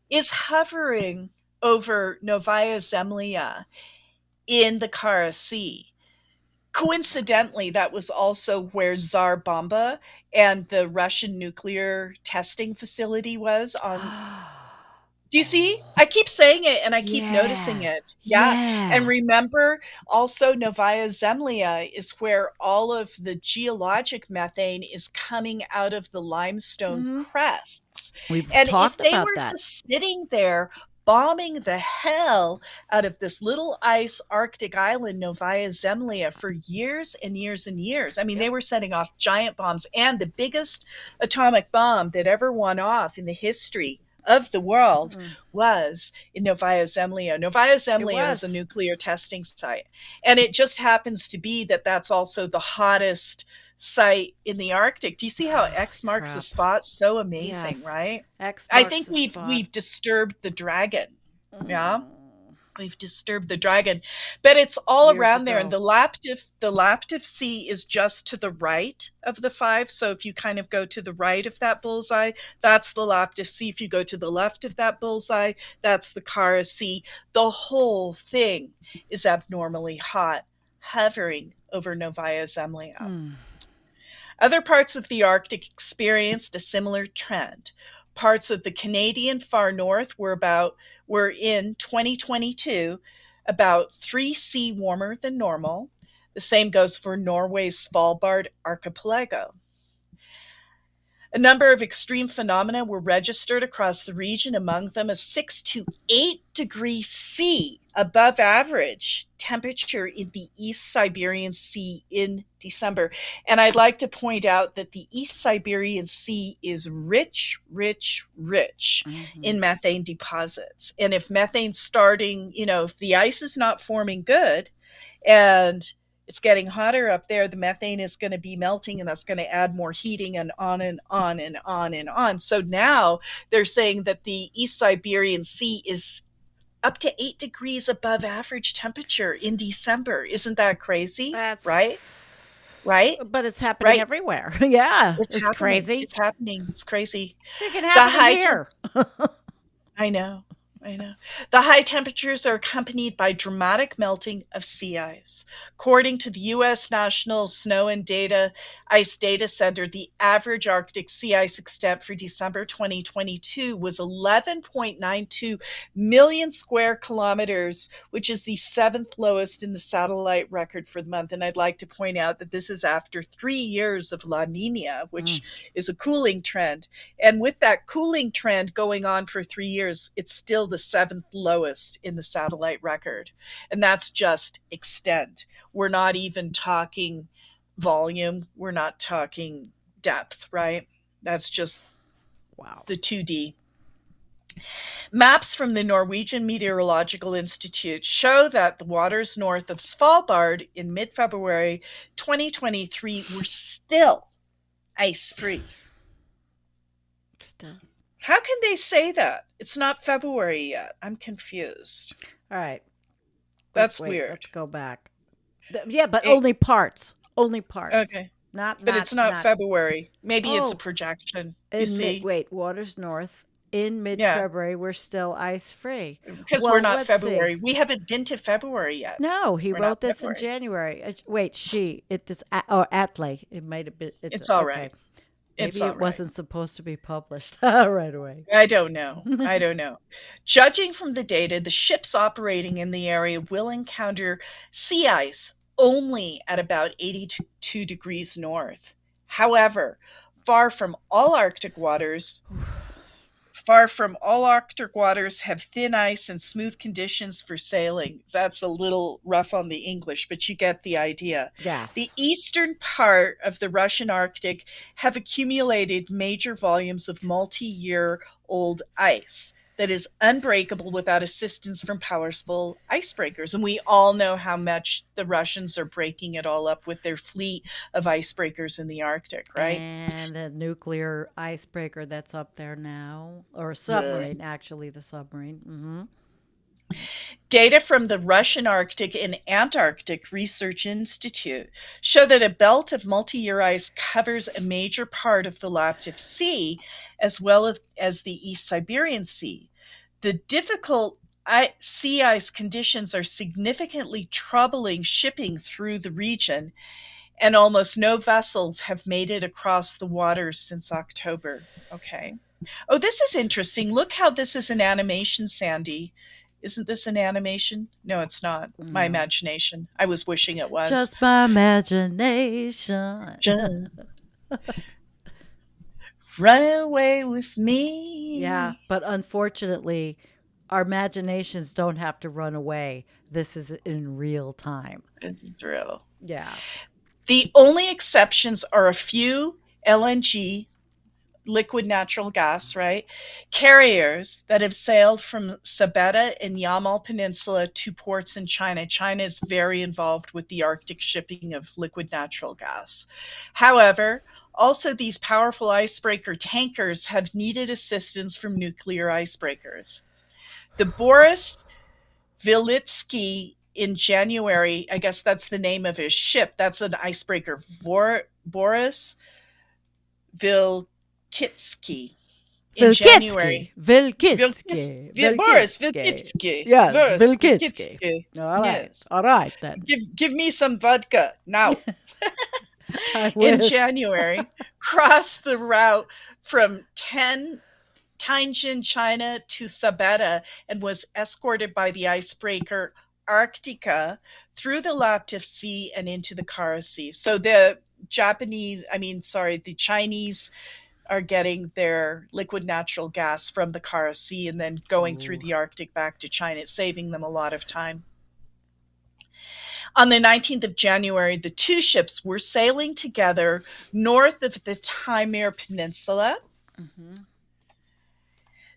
is hovering over Novaya Zemlya in the Kara Sea. Coincidentally, that was also where Tsar Bomba and the Russian nuclear testing facility was on. Do you see? I keep saying it and I keep noticing it. Yeah. And remember also Novaya Zemlya is where all of the geologic methane is coming out of the limestone crests. We've And if talked they about were that. just sitting there bombing the hell out of this little ice Arctic island, Novaya Zemlya, for years and years and years. I mean, they were setting off giant bombs, and the biggest atomic bomb that ever went off in the history of the world was in Novaya Zemlya. Novaya Zemlya is a nuclear testing site. And it just happens to be that that's also the hottest site in the Arctic. Do you see how X marks the Crap. spot? So amazing, Yes. right? X I marks think the we've spot. we've disturbed the dragon. Yeah. Mm. We've disturbed the dragon, but it's all Years around there. And ago. the Laptev Sea is just to the right of the five. So if you kind of go to the right of that bullseye, that's the Laptev Sea. If you go to the left of that bullseye, that's the Kara Sea. The whole thing is abnormally hot, hovering over Novaya Zemlya. Mm. Other parts of the Arctic experienced a similar trend. Parts of the Canadian far north were in 2022 about 3°C warmer than normal. The same goes for Norway's Svalbard archipelago. A number of extreme phenomena were registered across the region, among them a 6 to 8 degrees C above average temperature in the East Siberian Sea in December. And I'd like to point out that the East Siberian Sea is rich, rich, rich in methane deposits. And if methane's starting, if the ice is not forming good and it's getting hotter up there, the methane is going to be melting, and that's going to add more heating, and on and on and on and on. So now they're saying that the East Siberian Sea is up to 8 degrees above average temperature in December. Isn't that crazy? That's Right? But it's happening Right? everywhere. Yeah, It's it's happening. crazy. It's happening. It's crazy. It can The happen high here. I know. The high temperatures are accompanied by dramatic melting of sea ice. According to the U.S. National Snow and Ice Data Center, the average Arctic sea ice extent for December 2022 was 11.92 million square kilometers, which is the seventh lowest in the satellite record for the month. And I'd like to point out that this is after 3 years of La Nina, which is a cooling trend. And with that cooling trend going on for 3 years, it's still the seventh lowest in the satellite record. And that's just extent. We're not even talking volume. We're not talking depth, right? That's just the 2D. Maps from the Norwegian Meteorological Institute show that the waters north of Svalbard in mid-February 2023 were still ice-free. How can they say that? It's not February yet. I'm confused. All right. That's Wait, weird. let's go back. Yeah, but only parts. Only parts. Okay. But it's not February. Maybe it's Oh. a projection. You see? Waters north in mid-February we're still ice-free. Because Well, we're not let's February. see. We haven't been to February yet. No, he We're wrote not this in February. January. Atley. It might have been. It's all okay. right. Maybe It's all it right. wasn't supposed to be published right away. I don't know. Judging from the data, the ships operating in the area will encounter sea ice only at about 82 degrees north. However, far from all Arctic waters have thin ice and smooth conditions for sailing. That's a little rough on the English, but you get the idea. Yes. The eastern part of the Russian Arctic have accumulated major volumes of multi-year-old ice that is unbreakable without assistance from powerful icebreakers. And we all know how much the Russians are breaking it all up with their fleet of icebreakers in the Arctic, right? And the nuclear icebreaker that's up there now, or submarine, actually, the submarine. Mm-hmm. Data from the Russian Arctic and Antarctic Research Institute show that a belt of multi-year ice covers a major part of the Laptev Sea, as well as the East Siberian Sea. The difficult sea ice conditions are significantly troubling shipping through the region, and almost no vessels have made it across the waters since October. Okay. Oh, this is interesting. Look how this is an animation, Sandy. Isn't this an animation? No, it's not. My imagination. I was wishing it was. Just my imagination. Run away with me. Yeah, but unfortunately, our imaginations don't have to run away. This is in real time. It's real. Yeah. The only exceptions are a few LNG liquid natural gas, right? Carriers that have sailed from Sabetta and Yamal Peninsula to ports in China. China is very involved with the Arctic shipping of liquid natural gas. However, also these powerful icebreaker tankers have needed assistance from nuclear icebreakers. The Boris Vilitsky in January, I guess that's the name of his ship. That's an icebreaker. Boris Vilkitsky in January. Vilkitsky. Boris Vilkitsky. Vilkitsky. Yes, Boris Vilkitsky. Vilkitsky. All right. Yes. All right, then. Give me some vodka now. I In wish. January, crossed the route from Tianjin, China to Sabetta and was escorted by the icebreaker Arctica through the Laptev Sea and into the Kara Sea. So the Chinese are getting their liquid natural gas from the Kara Sea and then going through the Arctic back to China. It's saving them a lot of time. On the 19th of January, the two ships were sailing together north of the Taimyr Peninsula. Mm-hmm.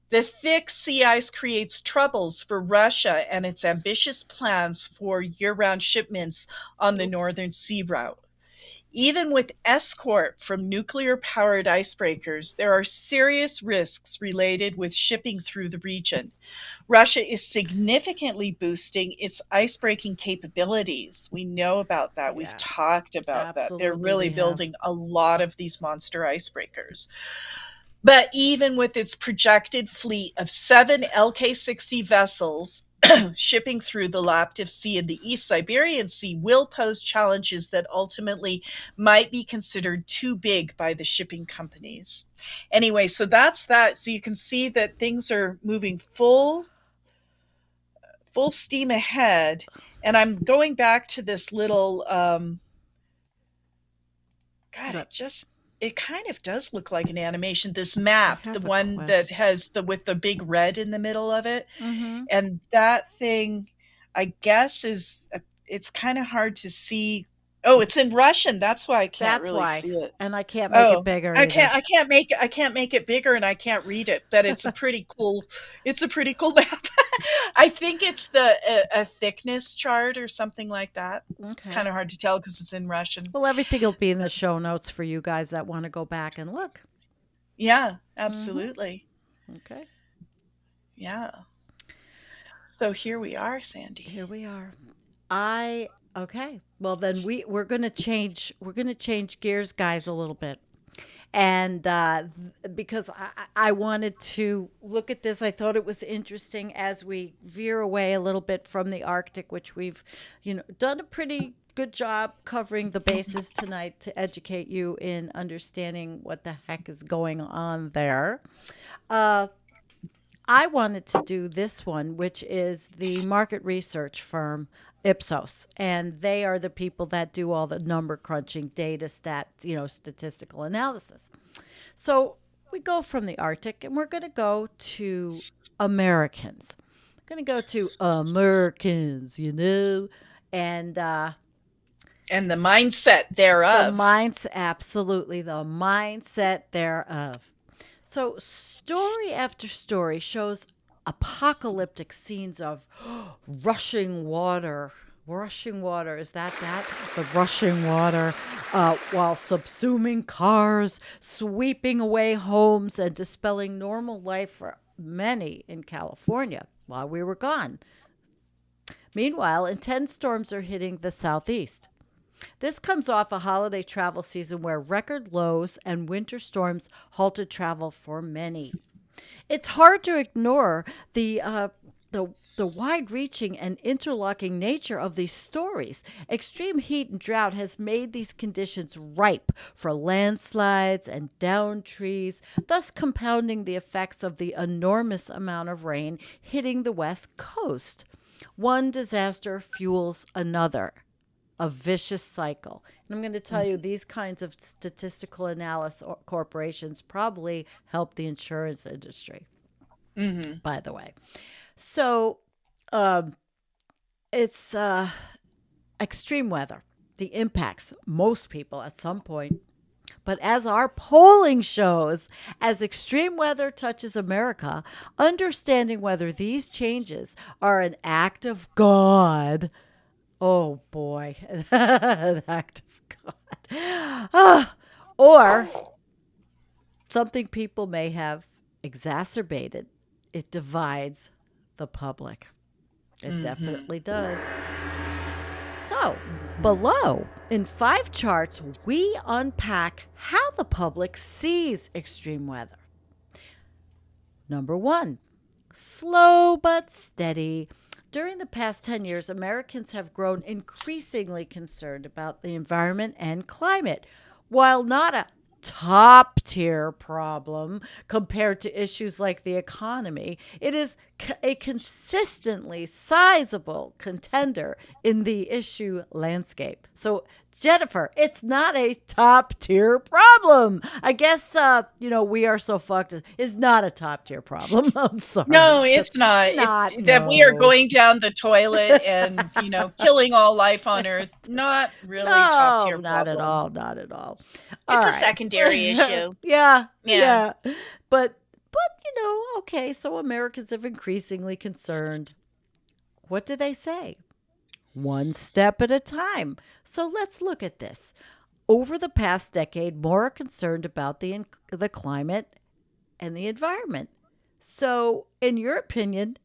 The thick sea ice creates troubles for Russia and its ambitious plans for year-round shipments on the Northern Sea route. Even with escort from nuclear-powered icebreakers, there are serious risks related with shipping through the region. Russia is significantly boosting its icebreaking capabilities. We know about that. We've talked about that. They're really building a lot of these monster icebreakers. But even with its projected fleet of 7 LK-60 vessels, shipping through the Laptev Sea and the East Siberian Sea will pose challenges that ultimately might be considered too big by the shipping companies. Anyway, so that's that. So you can see that things are moving full steam ahead. And I'm going back to this little, it kind of does look like an animation. This map, the one that has with the big red in the middle of it. Mm-hmm. And that thing, I guess, it's kind of hard to see. Oh, it's in Russian. That's why I can't see it. And I can't make it bigger. I can't make it bigger, and I can't read it. But it's a pretty cool. It's a pretty cool map. I think it's a thickness chart or something like that. Okay. It's kind of hard to tell because it's in Russian. Well, everything will be in the show notes for you guys that want to go back and look. Yeah, absolutely. Mm-hmm. Okay. Yeah. So here we are, Sandy. Here we are. Okay. Well, then we're going to change gears, guys, a little bit. And because I wanted to look at this, I thought it was interesting as we veer away a little bit from the Arctic, which we've, done a pretty good job covering the bases tonight to educate you in understanding what the heck is going on there. I wanted to do this one, which is the market research firm Ipsos, and they are the people that do all the number crunching, data statistical analysis. So we go from the Arctic, and we're going to go to Americans. We're going to go to Americans, and the mindset thereof. Absolutely, the mindset thereof. So story after story shows apocalyptic scenes of rushing water. Is that? The rushing water while subsuming cars, sweeping away homes, and dispelling normal life for many in California while we were gone. Meanwhile, intense storms are hitting the southeast. This comes off a holiday travel season where record lows and winter storms halted travel for many. It's hard to ignore the wide-reaching and interlocking nature of these stories. Extreme heat and drought has made these conditions ripe for landslides and downed trees, thus compounding the effects of the enormous amount of rain hitting the West Coast. One disaster fuels another. A vicious cycle. And I'm going to tell you, these kinds of statistical analysis corporations probably help the insurance industry, by the way. So it's extreme weather. The impacts most people at some point But as our polling shows, as extreme weather touches America, understanding whether these changes are an act of God. Oh boy, an act of God. Or something people may have exacerbated. It divides the public. It definitely does. So, below, in 5 charts, we unpack how the public sees extreme weather. Number 1, slow but steady. During the past 10 years, Americans have grown increasingly concerned about the environment and climate. While not a top tier problem compared to issues like the economy, it is a consistently sizable contender in the issue landscape. So, Jennifer, it's not a top tier problem. I guess, we are so fucked. It's not a top tier problem. I'm sorry. No, it's not. That we are no. going down the toilet and, killing all life on Earth. Not really top No, tier not at problem. all. Not at all. It's All a secondary issue. Yeah. Yeah. But okay, so Americans have increasingly concerned. What do they say? One step at a time. So let's look at this. Over the past decade, more are concerned about the climate and the environment. So, in your opinion,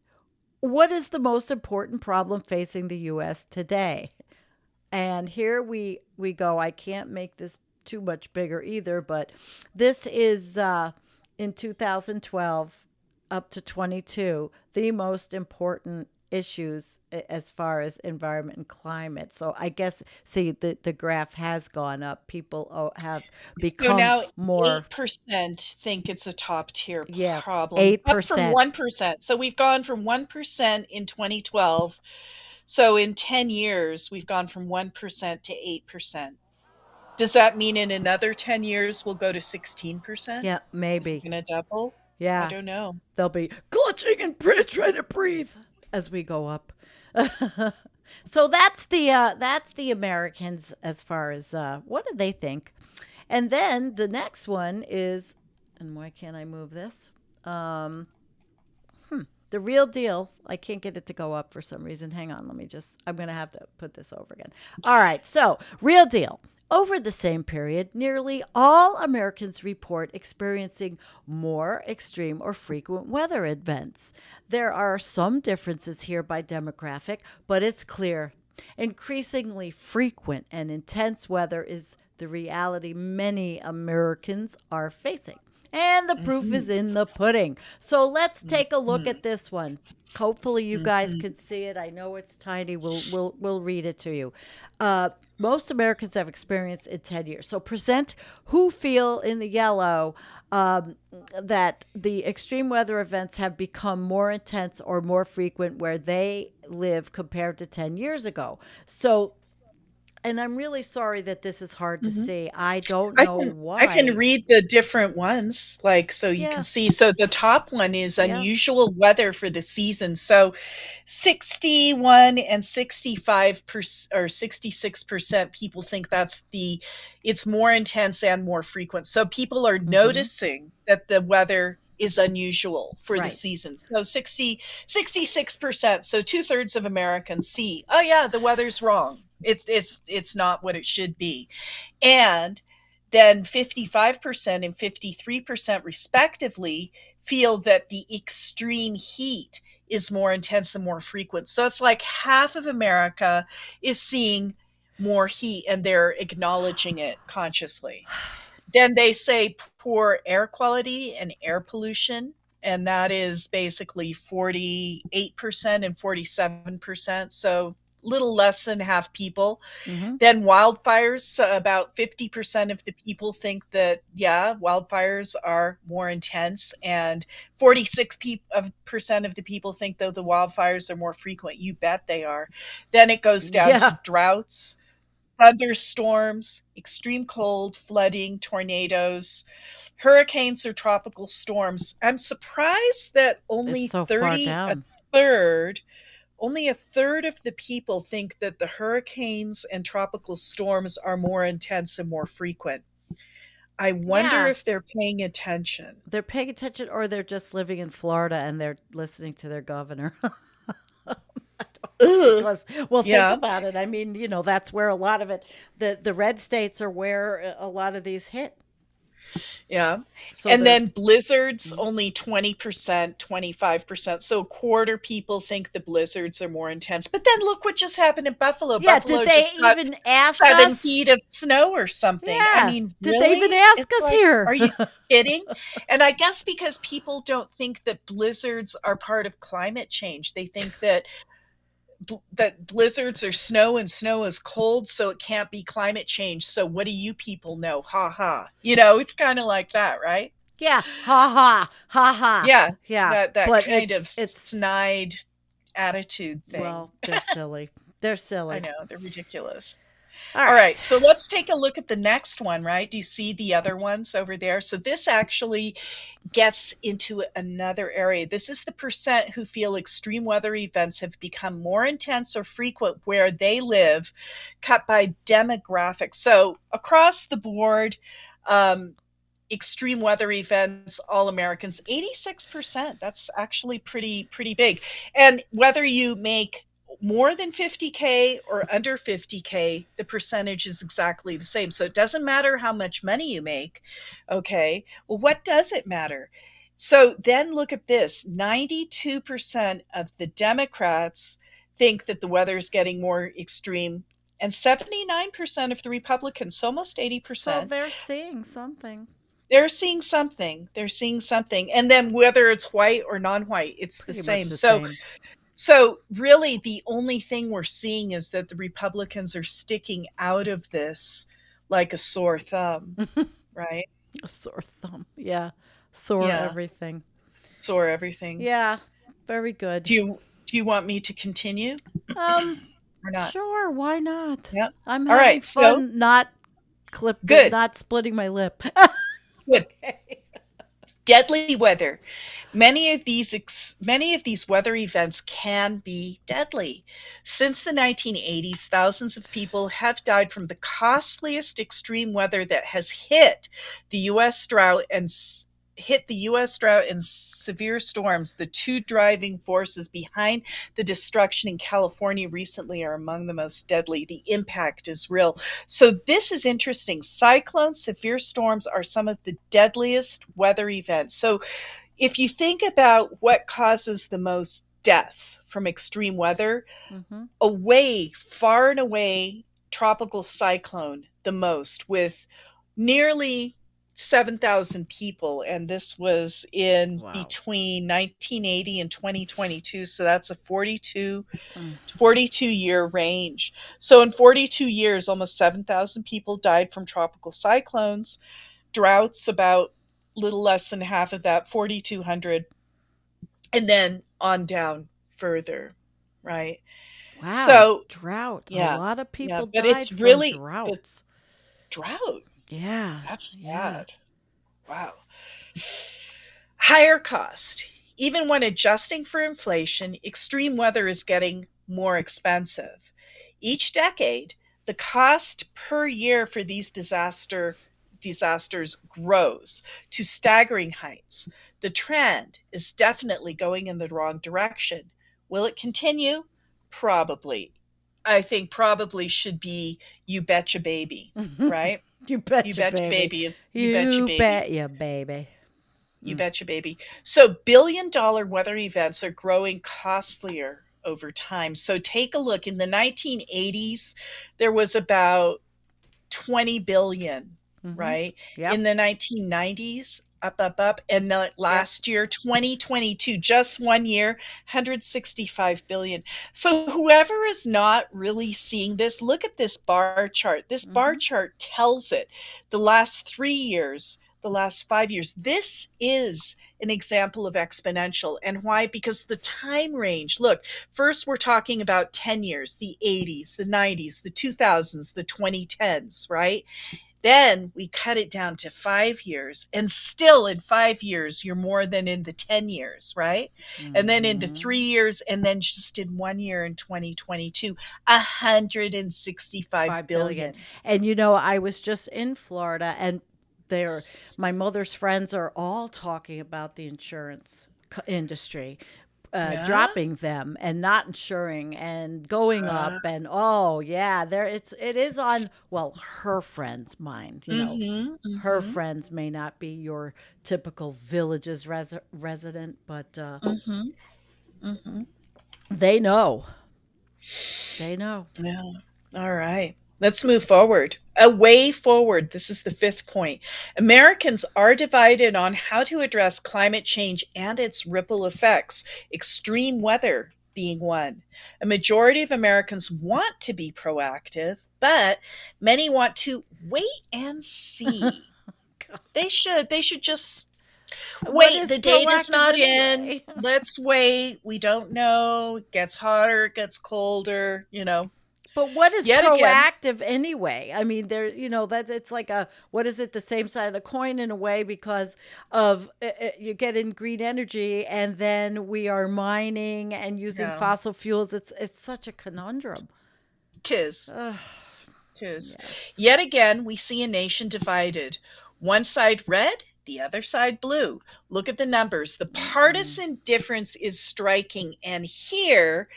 what is the most important problem facing the U.S. today? And here we go. I can't make this too much bigger either, but this is in 2012 up to 22, the most important issues as far as environment and climate. So I guess, see, the graph has gone up. People have So become now more, 8% think it's a top tier yeah, problem. Up from 8%. 1%. So we've gone from 1% in 2012. So in 10 years, we've gone from 1% to 8%. Does that mean in another 10 years we'll go to 16%? Yeah, Is it maybe. going to double? I Yeah. don't know. They'll be clutching and trying to breathe as we go up. So that's the Americans as far as what do they think. And then the next one is, and why can't I move this? The real deal. I can't get it to go up for some reason. Hang on. I'm going to have to put this over again. All right. So, real deal. Over the same period, nearly all Americans report experiencing more extreme or frequent weather events. There are some differences here by demographic, but it's clear. Increasingly frequent and intense weather is the reality many Americans are facing. And the proof is in the pudding. So let's take a look at this one. Hopefully you guys can see it. I know it's tiny. We'll read it to you. Most Americans have experienced in 10 years. So present who feel in the yellow that the extreme weather events have become more intense or more frequent where they live compared to 10 years ago. So, and I'm really sorry that this is hard to see. I don't know why. I can read the different ones, so you Yeah. can see. So the top one is Yeah. unusual weather for the season. So 61 and 65% or 66% people think it's more intense and more frequent. So people are noticing that the weather is unusual for the Right. season. So 66%. So 2/3 of Americans see, oh yeah, the weather's wrong. It's not what it should be. And then 55% and 53% respectively feel that the extreme heat is more intense and more frequent. So it's like half of America is seeing more heat and they're acknowledging it consciously. Then they say poor air quality and air pollution, and that is basically 48% and 47%. So little less than half people. Then wildfires, about 50% of the people think that, wildfires are more intense, and 46% of the people think that the wildfires are more frequent. You bet they are. Then it goes down to droughts, thunderstorms, extreme cold, flooding, tornadoes, hurricanes or tropical storms. I'm surprised that only It's so far down. only a third of the people think that the hurricanes and tropical storms are more intense and more frequent. I wonder Yeah. if they're paying attention. They're paying attention, or they're just living in Florida and they're listening to their governor. Ugh. Because, well, think Yeah. about it. I mean, that's where a lot of it, the red states are where a lot of these hit. Yeah. So And they're, then blizzards only 20%, 25%. So a quarter people think the blizzards are more intense. But then look what just happened in Buffalo. yeah, did Buffalo they just got even ask 7 us? feet of snow or something. I Yeah. mean, Did they even really? ask It's us like, here? are you kidding? And I guess because people don't think that blizzards are part of climate change. They think that blizzards are snow and snow is cold, so it can't be climate change. So what do you people know? Ha ha. It's kind of like that, right? Yeah. Ha ha. Ha ha. Yeah, Yeah. that But kind of it's snide attitude thing. well, they're silly. They're silly. I know, they're ridiculous. All All right, right. so let's take a look at the next one, right? Do you see the other ones over there? So this actually gets into another area. This is the percent who feel extreme weather events have become more intense or frequent where they live, cut by demographics. So across the board, extreme weather events, all Americans, 86%. That's actually pretty big. And whether you make more than 50K or under 50K, the percentage is exactly the same. So it doesn't matter how much money you make. Okay. Well, what does it matter? So then look at this. 92% of the Democrats think that the weather is getting more extreme, and 79% of the Republicans, so almost 80%. So they're seeing something. They're seeing something. They're seeing something. And then whether it's white or non-white, it's Pretty the same. much the So same. so really the only thing we're seeing is that the Republicans are sticking out of this like a sore thumb, right? A sore thumb. Yeah. Sore Yeah. everything. Sore everything. Yeah. Very good. Do you want me to continue Um, or not? sure, why not? Yeah. I'm All having right, so- fun Good. not splitting my lip. Good. Deadly weather. Many of these weather events can be deadly. Since the 1980s, thousands of people have died from the costliest extreme weather that has hit the U.S. drought and severe storms. The two driving forces behind the destruction in California recently are among the most deadly. The impact is real. So this is interesting. Cyclones, severe storms are some of the deadliest weather events. So if you think about what causes the most death from extreme weather, far and away, tropical cyclone the most, with nearly 7,000 people, and this was in between 1980 and 2022, so that's a 42 year range. So in 42 years, almost 7,000 people died from tropical cyclones. Droughts, about little less than half of that, 4,200, and then on down further, right? Wow. So drought. yeah, A lot of people but died it's from really droughts. drought. Yeah. That's yeah. sad. Wow. Higher cost. Even when adjusting for inflation, extreme weather is getting more expensive. Each decade, the cost per year for these disasters grows to staggering heights. The trend is definitely going in the wrong direction. Will it continue? Probably. I think probably should be you betcha baby, right? You betcha, You betcha baby. You betcha baby. bet ya, baby. You betcha baby. So billion-dollar weather events are growing costlier over time. So take a look. In the 1980s, there was about 20 billion, right? Yep. In the 1990s, up. And last year, 2022, just 1 year, 165 billion. So whoever is not really seeing this, look at this bar chart. This bar chart tells it. The last 3 years, the last 5 years, this is an example of exponential. And why? Because the time range, look, first we're talking about 10 years, the 80s, the 90s, the 2000s, the 2010s, right? Then we cut it down to 5 years, and still in 5 years, you're more than in the 10 years, right? And then in the 3 years, and then just in 1 year in 2022, 165 billion. And I was just in Florida, and they're my mother's friends are all talking about the insurance industry. Yeah. Dropping them and not insuring and going up and oh yeah, it is on her friend's mind, Mm-hmm. her Mm-hmm. friends may not be your typical village's resident, but Mm-hmm. Mm-hmm. they know. They know. Yeah. All right. Let's move forward. A way forward. This is the fifth point. Americans are divided on how to address climate change and its ripple effects, extreme weather being one. A majority of Americans want to be proactive, but many want to wait and see. They should just What wait. is The data's proactive not in. anyway? Let's wait. We don't know. It gets hotter, it gets colder. But what is Yet again, proactive anyway? I mean, there, that it's like what is it? The same side of the coin in a way because of you get in green energy, and then we are mining and using yeah, fossil fuels. It's such a conundrum. tis. Ugh, Tis. yes. Yet again, we see a nation divided. One side red, the other side blue. Look at the numbers. The partisan difference is striking. And here,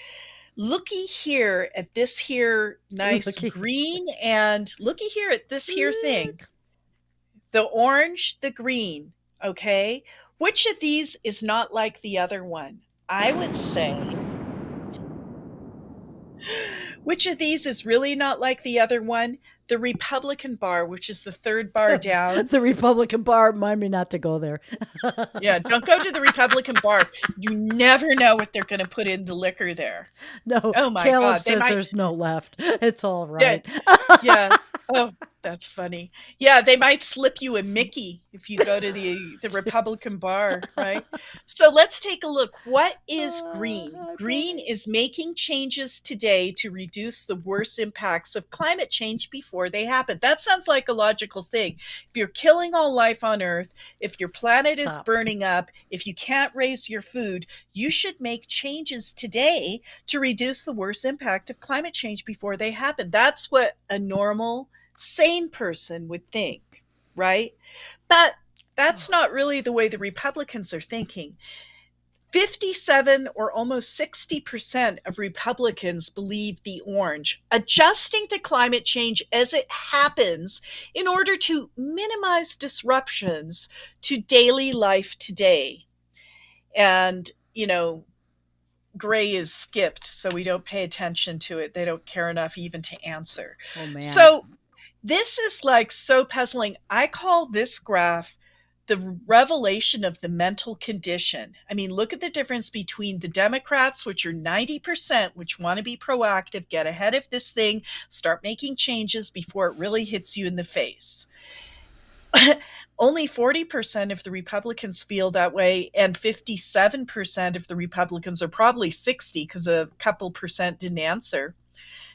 looky here at this here nice Looky. green, and looky here at this here thing. The orange, the green, okay? Which of these is not like the other one? I would say, which of these is really not like the other one? The Republican bar, which is the third bar down. The Republican bar, remind me not to go there. Yeah, don't go to the Republican bar. You never know what they're going to put in the liquor there. No, Oh my Caleb God. They says might, there's no left. It's all yeah, right. yeah. Oh, that's funny. Yeah, they might slip you a Mickey if you go to the Republican bar, right? So let's take a look. What is green? Green is making changes today to reduce the worst impacts of climate change before they happen. That sounds like a logical thing. If you're killing all life on Earth, if your planet is Stop. burning up, if you can't raise your food, you should make changes today to reduce the worst impact of climate change before they happen. That's what a normal, sane person would think, right? But that's not really the way the Republicans are thinking. 57 or almost 60% of Republicans believe the orange, adjusting to climate change as it happens in order to minimize disruptions to daily life today. And, gray is skipped, so we don't pay attention to it. They don't care enough even to answer. Oh man. So this is like so puzzling. I call this graph the revelation of the mental condition. I mean, look at the difference between the Democrats, which are 90%, which want to be proactive, get ahead of this thing, start making changes before it really hits you in the face. Only 40% of the Republicans feel that way, and 57% of the Republicans, are probably 60 because a couple percent didn't answer.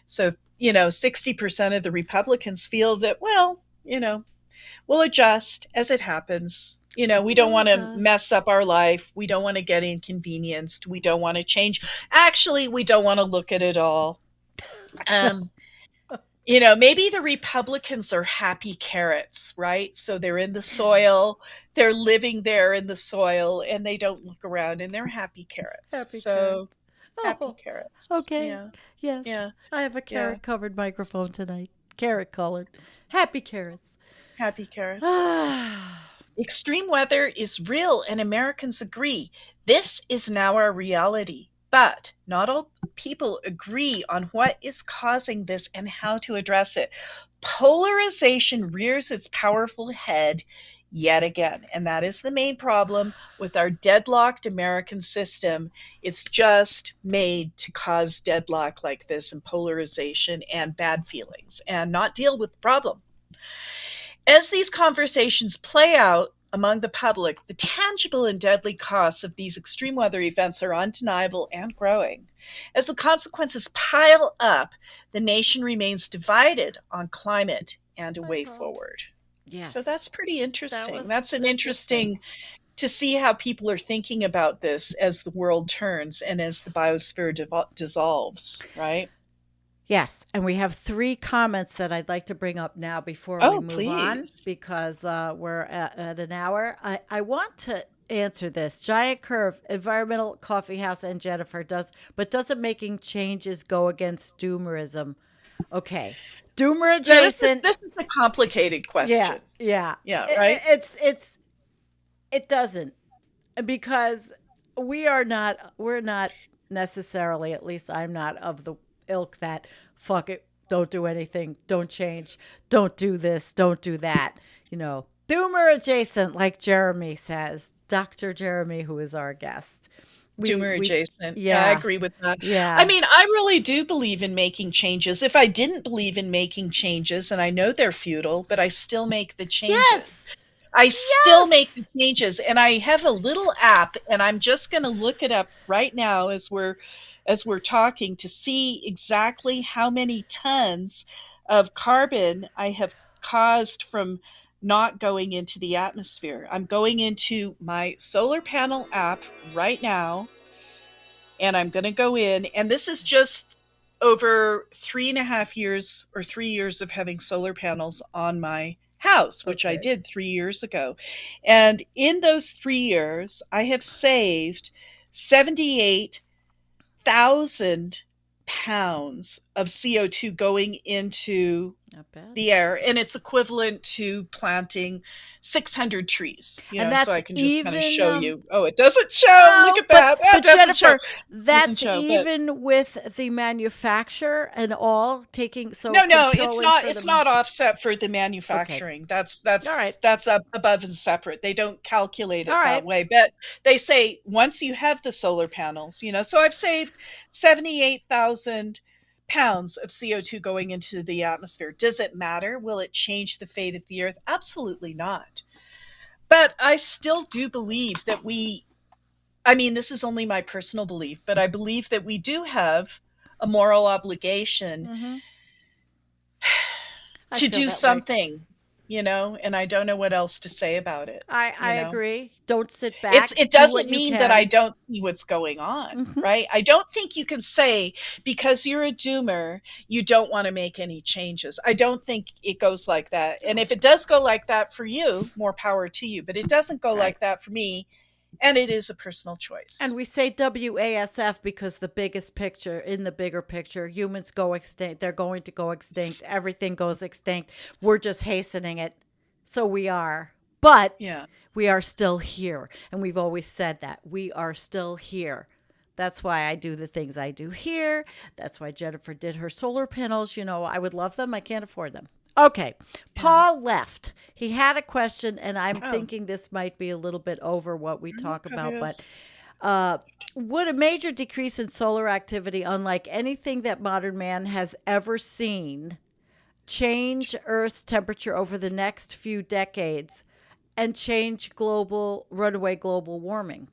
So 60% of the Republicans feel that, we'll adjust as it happens. We don't want to mess up our life. We don't want to get inconvenienced. We don't want to change. Actually, we don't want to look at it all. Maybe the Republicans are happy carrots, right? So they're in the soil, they're living there in the soil, and they don't look around, and they're happy carrots. Happy carrots. Okay. Yeah. Yes. Yeah. I have a carrot-covered microphone tonight. Carrot-colored. Happy carrots. Happy carrots. Extreme weather is real, and Americans agree. This is now our reality. But not all people agree on what is causing this and how to address it. Polarization rears its powerful head yet again. And that is the main problem with our deadlocked American system. It's just made to cause deadlock like this and polarization and bad feelings and not deal with the problem. As these conversations play out among the public, the tangible and deadly costs of these extreme weather events are undeniable and growing. As the consequences pile up, the nation remains divided on climate and a way forward. Yes. So that's pretty interesting. That's an interesting to see how people are thinking about this as the world turns and as the biosphere dissolves, right? Yes, and we have 3 comments that I'd like to bring up now before we Oh, move on please. because we're at an hour. I want to answer this. Giant Curve, Environmental Coffee House, and Jennifer doesn't making changes go against doomerism? Okay, doomer Now, this is adjacent. this is a complicated Yeah, question. yeah. Yeah, right? It doesn't because we're not necessarily, at least I'm not of the ilk that fuck it, don't do anything, don't change, don't do this, don't do that, doomer adjacent, like Jeremy says, Dr. Jeremy, who is our guest. Doomer We adjacent. Yeah, I Yeah, agree with that. I yeah. mean, I really do believe in making changes. If I didn't believe in making changes, and I know they're futile, but I still make the changes. Yes, I still make the yes. changes, and I have a little app, and I'm just going to look it up right now as we're talking to see exactly how many tons of carbon I have caused from not going into the atmosphere. I'm going into my solar panel app right now, and I'm going to go in, and this is just over 3.5 years or 3 years of having solar panels on my house, which I Okay. did 3 years ago. And in those 3 years, I have saved 78,000 pounds of CO2 going into Not bad. the air, and it's equivalent to planting 600 trees, And so that's I can just kind of even show you. Oh, it doesn't show. Look no, at that. That but doesn't show. Jennifer, Doesn't that's show. But even with the manufacturer and all taking, so no, it's controlling not. for It's them. not offset for the Okay. manufacturing. That's All right. that's that's up above and separate. They don't calculate All it that right. way. But they say once you have the solar panels, so I've saved 78,000 pounds of CO2 going into the atmosphere. Does it matter? Will it change the fate of the Earth? Absolutely not. But I still do believe that I mean, this is only my personal belief, but I believe that we do have a moral obligation Mm-hmm. I to feel do that way. something, and I don't know what else to say about it, I you know. agree. Don't sit It's back. it Do what doesn't you mean that I can. don't see what's going on, Hmm. right? I don't think you can say because you're a doomer, you don't want to make any changes. I don't think it goes like that. And if it does go like that for you, more power to you, but it doesn't go Right. like that for me, and it is a personal And choice. we say WASF because in the bigger picture, humans go extinct. They're going to go extinct. Everything goes extinct. We're just hastening it. So we are. But Yeah. we are still here. And we've always said that. We are still here. That's why I do the things I do here. That's why Jennifer did her solar panels. I would love them. I can't afford them. Okay. Yeah. Paul left. He had a question, and I'm Oh. thinking this might be a little bit over what we talk about, but Yes. would a major decrease in solar activity, unlike anything that modern man has ever seen, change Earth's temperature over the next few decades and change runaway global warming?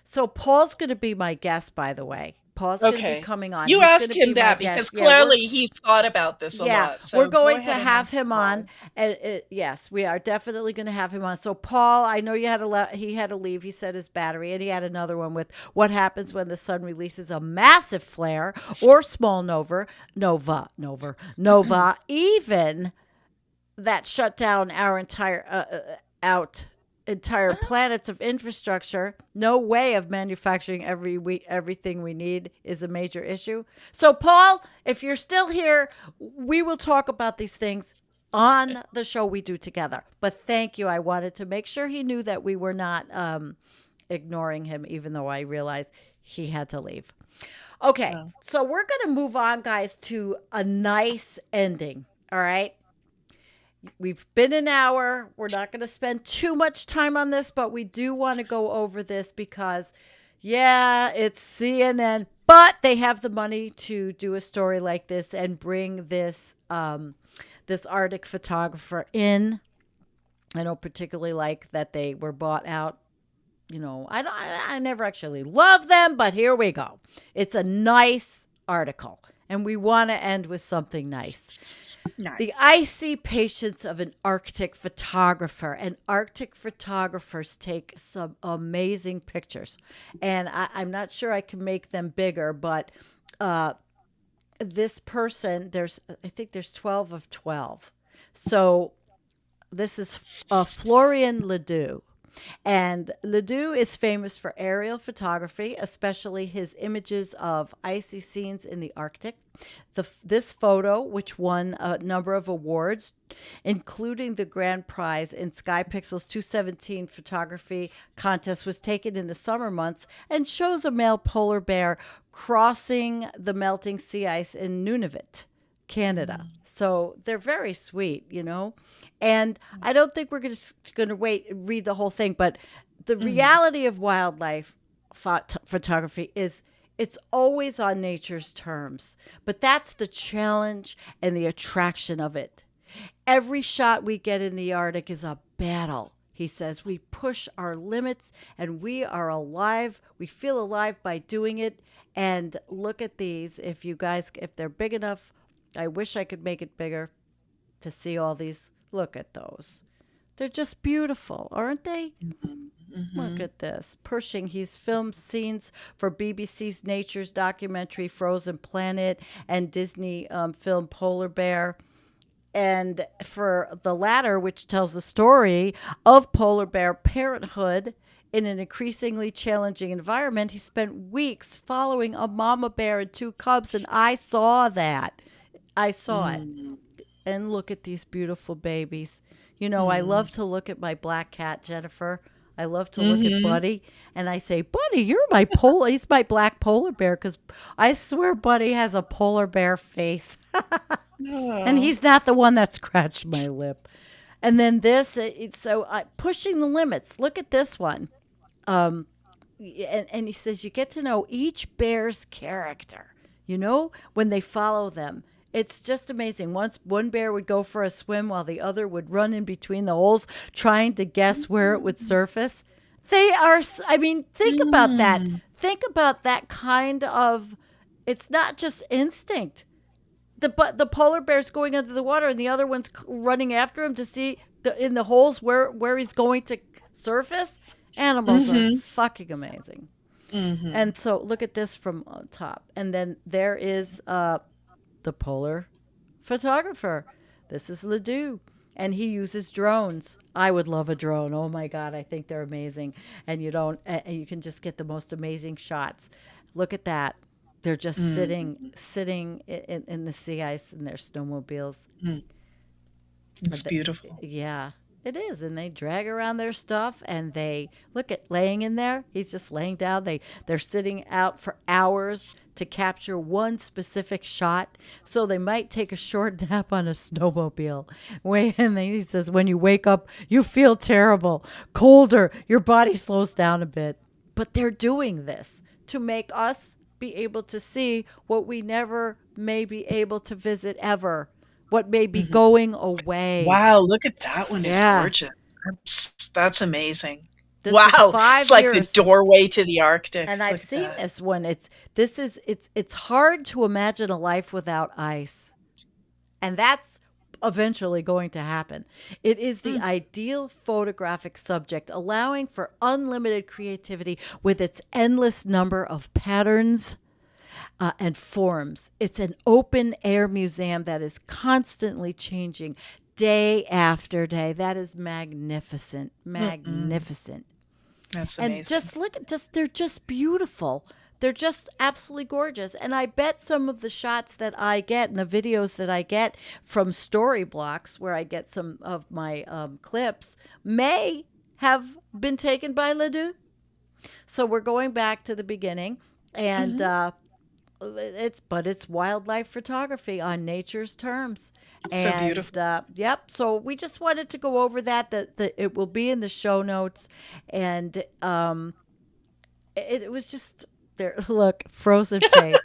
So Paul's going to be my guest, by the way. Paul's going to be Okay. coming on. You He's going ask to be him my that guest. because Yeah, clearly he's thought about this a lot. we're So go going to ahead and have ask him on, Paul. and yes, we are definitely going to have him on. So, Paul, I know he had to leave. He said his battery, and he had another one with what happens when the sun releases a massive flare or small nova, even that shut down our entire planets of infrastructure. No way of manufacturing everything we need is a major issue. So, Paul, if you're still here, we will talk about these things on the show we do together. But thank you. I wanted to make sure he knew that we were not ignoring him, even though I realized he had to leave. Okay, Oh. so we're going to move on, guys, to a nice ending. All right. We've been an hour. We're not going to spend too much time on this, but we do want to go over this because, yeah, it's CNN, but they have the money to do a story like this and bring this this Arctic photographer in. I don't particularly like that they were bought out. I never actually love them, but here we go. It's a nice article, and we want to end with something nice. Nice. The icy patience of an Arctic photographer. And Arctic photographers take some amazing pictures. And I'm not sure I can make them bigger, but this person, I think there's 12 of 12. So this is Florian Ledoux. And Ledoux is famous for aerial photography, especially his images of icy scenes in the Arctic. This photo, which won a number of awards, including the grand prize in Skypixel's 217 photography contest, was taken in the summer months and shows a male polar bear crossing the melting sea ice in Nunavut, Canada. So they're very sweet, you know. And I don't think we're going to read the whole thing, but the reality of wildlife photography is it's always on nature's terms. But that's the challenge and the attraction of it. Every shot we get in the Arctic is a battle. He says we push our limits and we are alive. We feel alive by doing it. And look at these. If they're big enough, I wish I could make it bigger to see all these. Look at those. They're just beautiful, aren't they? Look at this. Pershing, he's filmed scenes for BBC's Nature's documentary Frozen Planet and Disney film Polar Bear. And for the latter, which tells the story of polar bear parenthood in an increasingly challenging environment, he spent weeks following a mama bear and 2 cubs, and I saw that. I saw it. And look at these beautiful babies. You know, I love to look at my black cat, Jennifer. I love to look at Buddy. And I say, Buddy, he's my black polar bear, because I swear Buddy has a polar bear face. And he's not the one that scratched my lip. And then this, pushing the limits. Look at this one. And he says, you get to know each bear's character, you know, when they follow them. It's just amazing. Once one bear would go for a swim while the other would run in between the holes trying to guess where it would surface. Think about that. Think about that kind of, it's not just instinct. The polar bear's going under the water and the other one's running after him to see in the holes where he's going to surface. Animals are fucking amazing. And so look at this from on top. And then there is the polar photographer. This is Ledoux. And he uses drones. I would love a drone. Oh my God, I think they're amazing. And you can just get the most amazing shots. Look at that. They're just sitting in the sea ice in their snowmobiles. It's beautiful. Yeah, it is. And they drag around their stuff and they look at laying in there. He's just laying down. They're sitting out for hours to capture one specific shot. So they might take a short nap on a snowmobile. And he says, when you wake up, you feel terrible, colder, your body slows down a bit. But they're doing this to make us be able to see what we never may be able to visit ever, what may be going away. Wow, look at that one. Yeah. It's gorgeous. That's amazing. This was Wow. 5 It's like the years. doorway to the Arctic. And I've Look at seen that. this one. It's hard to imagine a life without ice. And that's eventually going to happen. It is the ideal photographic subject, allowing for unlimited creativity with its endless number of patterns and forms. It's an open air museum that is constantly changing day after day. That is magnificent. Magnificent. That's amazing. And just look at this. They're just beautiful. They're just absolutely gorgeous. And I bet some of the shots that I get and the videos that I get from story blocks, where I get some of my clips, may have been taken by Ledoux. So we're going back to the beginning. And it's wildlife photography on nature's terms. So beautiful. Yep. So we just wanted to go over that it will be in the show notes. And it was just there. Look, frozen face.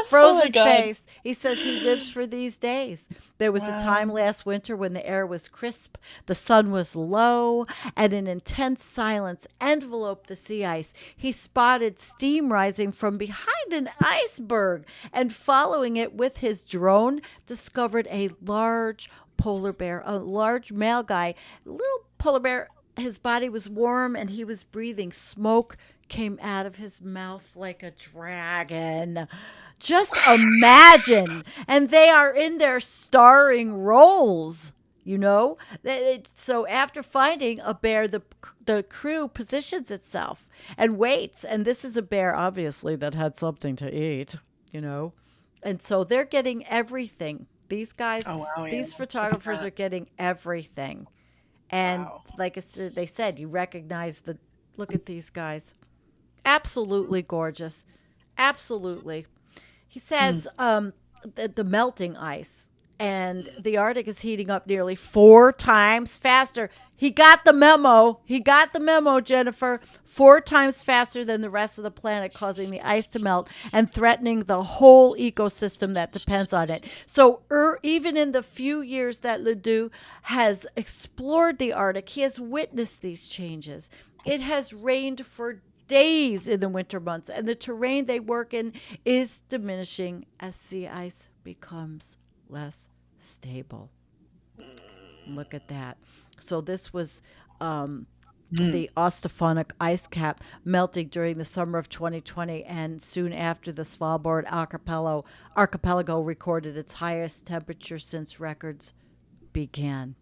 Frozen face. He says he lives for these days. There was a time last winter when the air was crisp, the sun was low, and an intense silence enveloped the sea ice. He spotted steam rising from behind an iceberg, and following it with his drone, discovered a large polar bear, a large male guy, little polar bear. His body was warm and he was breathing. Smoke came out of his mouth like a dragon. Just imagine. And they are in their starring roles. So after finding a bear, the crew positions itself and waits. And this is a bear, obviously, that had something to eat, you know. And so they're getting everything. These guys, Oh wow, yeah. these Look at photographers that. are getting everything. And Wow. like they said, you recognize look at these guys. Absolutely gorgeous. Absolutely. He Hmm. says the melting ice and the Arctic is heating up nearly 4 times faster. He got the memo. He got the memo, Jennifer. 4 times faster than the rest of the planet, causing the ice to melt and threatening the whole ecosystem that depends on it. So, even in the few years that Ledoux has explored the Arctic, he has witnessed these changes. It has rained for days in the winter months, and the terrain they work in is diminishing as sea ice becomes less stable. Look at that. So this was Hmm. the Ostophonic ice cap melting during the summer of 2020, and soon after the Svalbard archipelago recorded its highest temperature since records began.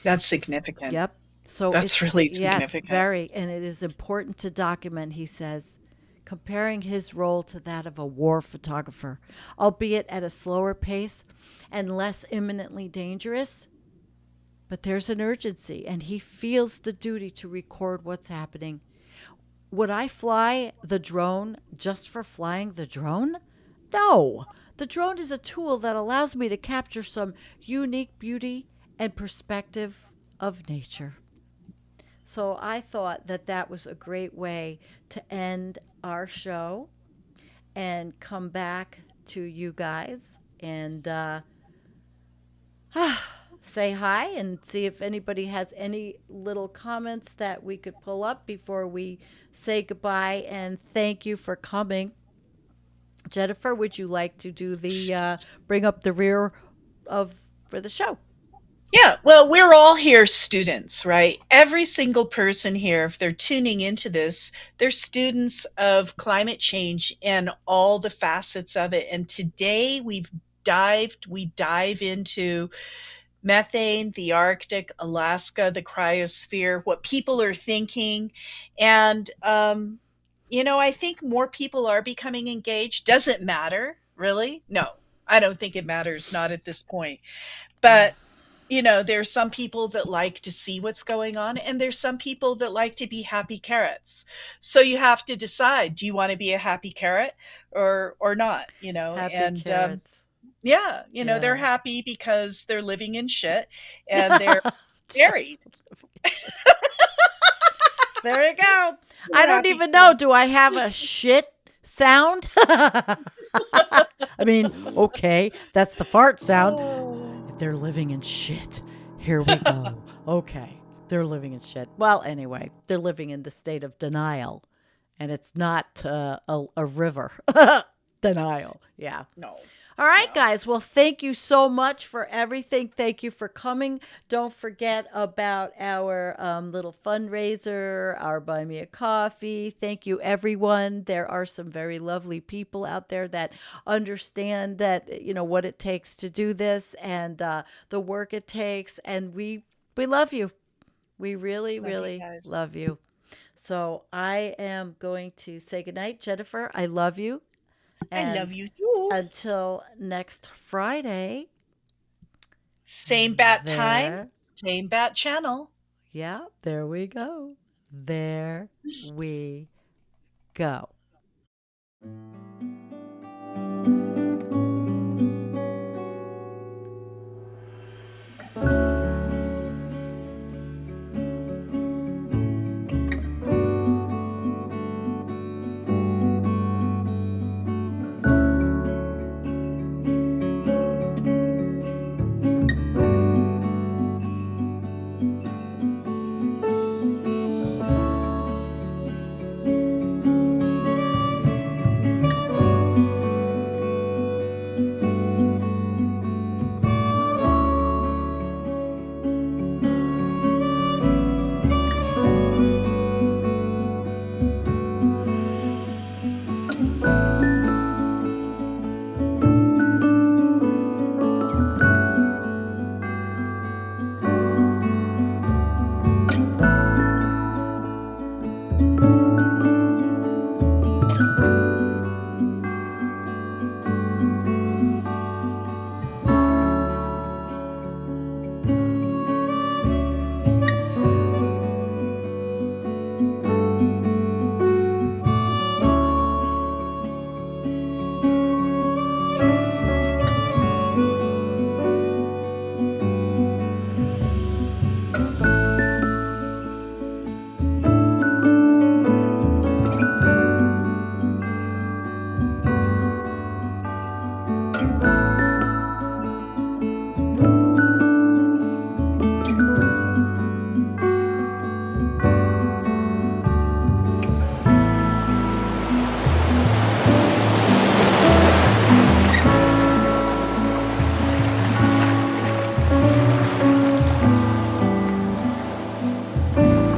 That's significant. Yep. So That's it's, really yes, significant. very. And it is important to document, he says, comparing his role to that of a war photographer, albeit at a slower pace and less imminently dangerous. But there's an urgency, and he feels the duty to record what's happening. Would I fly the drone just for flying the drone? No. The drone is a tool that allows me to capture some unique beauty and perspective of nature. So I thought that that was a great way to end our show and come back to you guys and say hi and see if anybody has any little comments that we could pull up before we say goodbye and thank you for coming. Jennifer, would you like to do the bring up the rear of for the show? Yeah, well, we're all here students, right? Every single person here, if they're tuning into this, they're students of climate change and all the facets of it. And today we dive into methane, the Arctic, Alaska, the cryosphere, what people are thinking. And, I think more people are becoming engaged. Does it matter, really? No, I don't think it matters, not at this point. Yeah. But there's some people that like to see what's going on, and there's some people that like to be happy carrots. So you have to decide: do you want to be a happy carrot or not? Happy And carrots. yeah, they're Yeah. happy because they're living in shit and they're Just married. there you go. I They're don't happy. even know. Do I have a shit sound? I mean, okay, that's the fart sound. Oh. If they're living in shit, here we go. Okay, they're living in shit. Well, anyway, they're living in the state of denial, and it's not a river. Denial. Yeah. No, All right, no. guys. Well, thank you so much for everything. Thank you for coming. Don't forget about our little fundraiser, our Buy Me a Coffee. Thank you, everyone. There are some very lovely people out there that understand that, what it takes to do this and the work it takes. And we love you. We really, Love you really guys. love you. So I am going to say goodnight. Jennifer, I love you. I love And you too. until next Friday, Same bat time, there, same bat channel. yeah, there we go. There we go.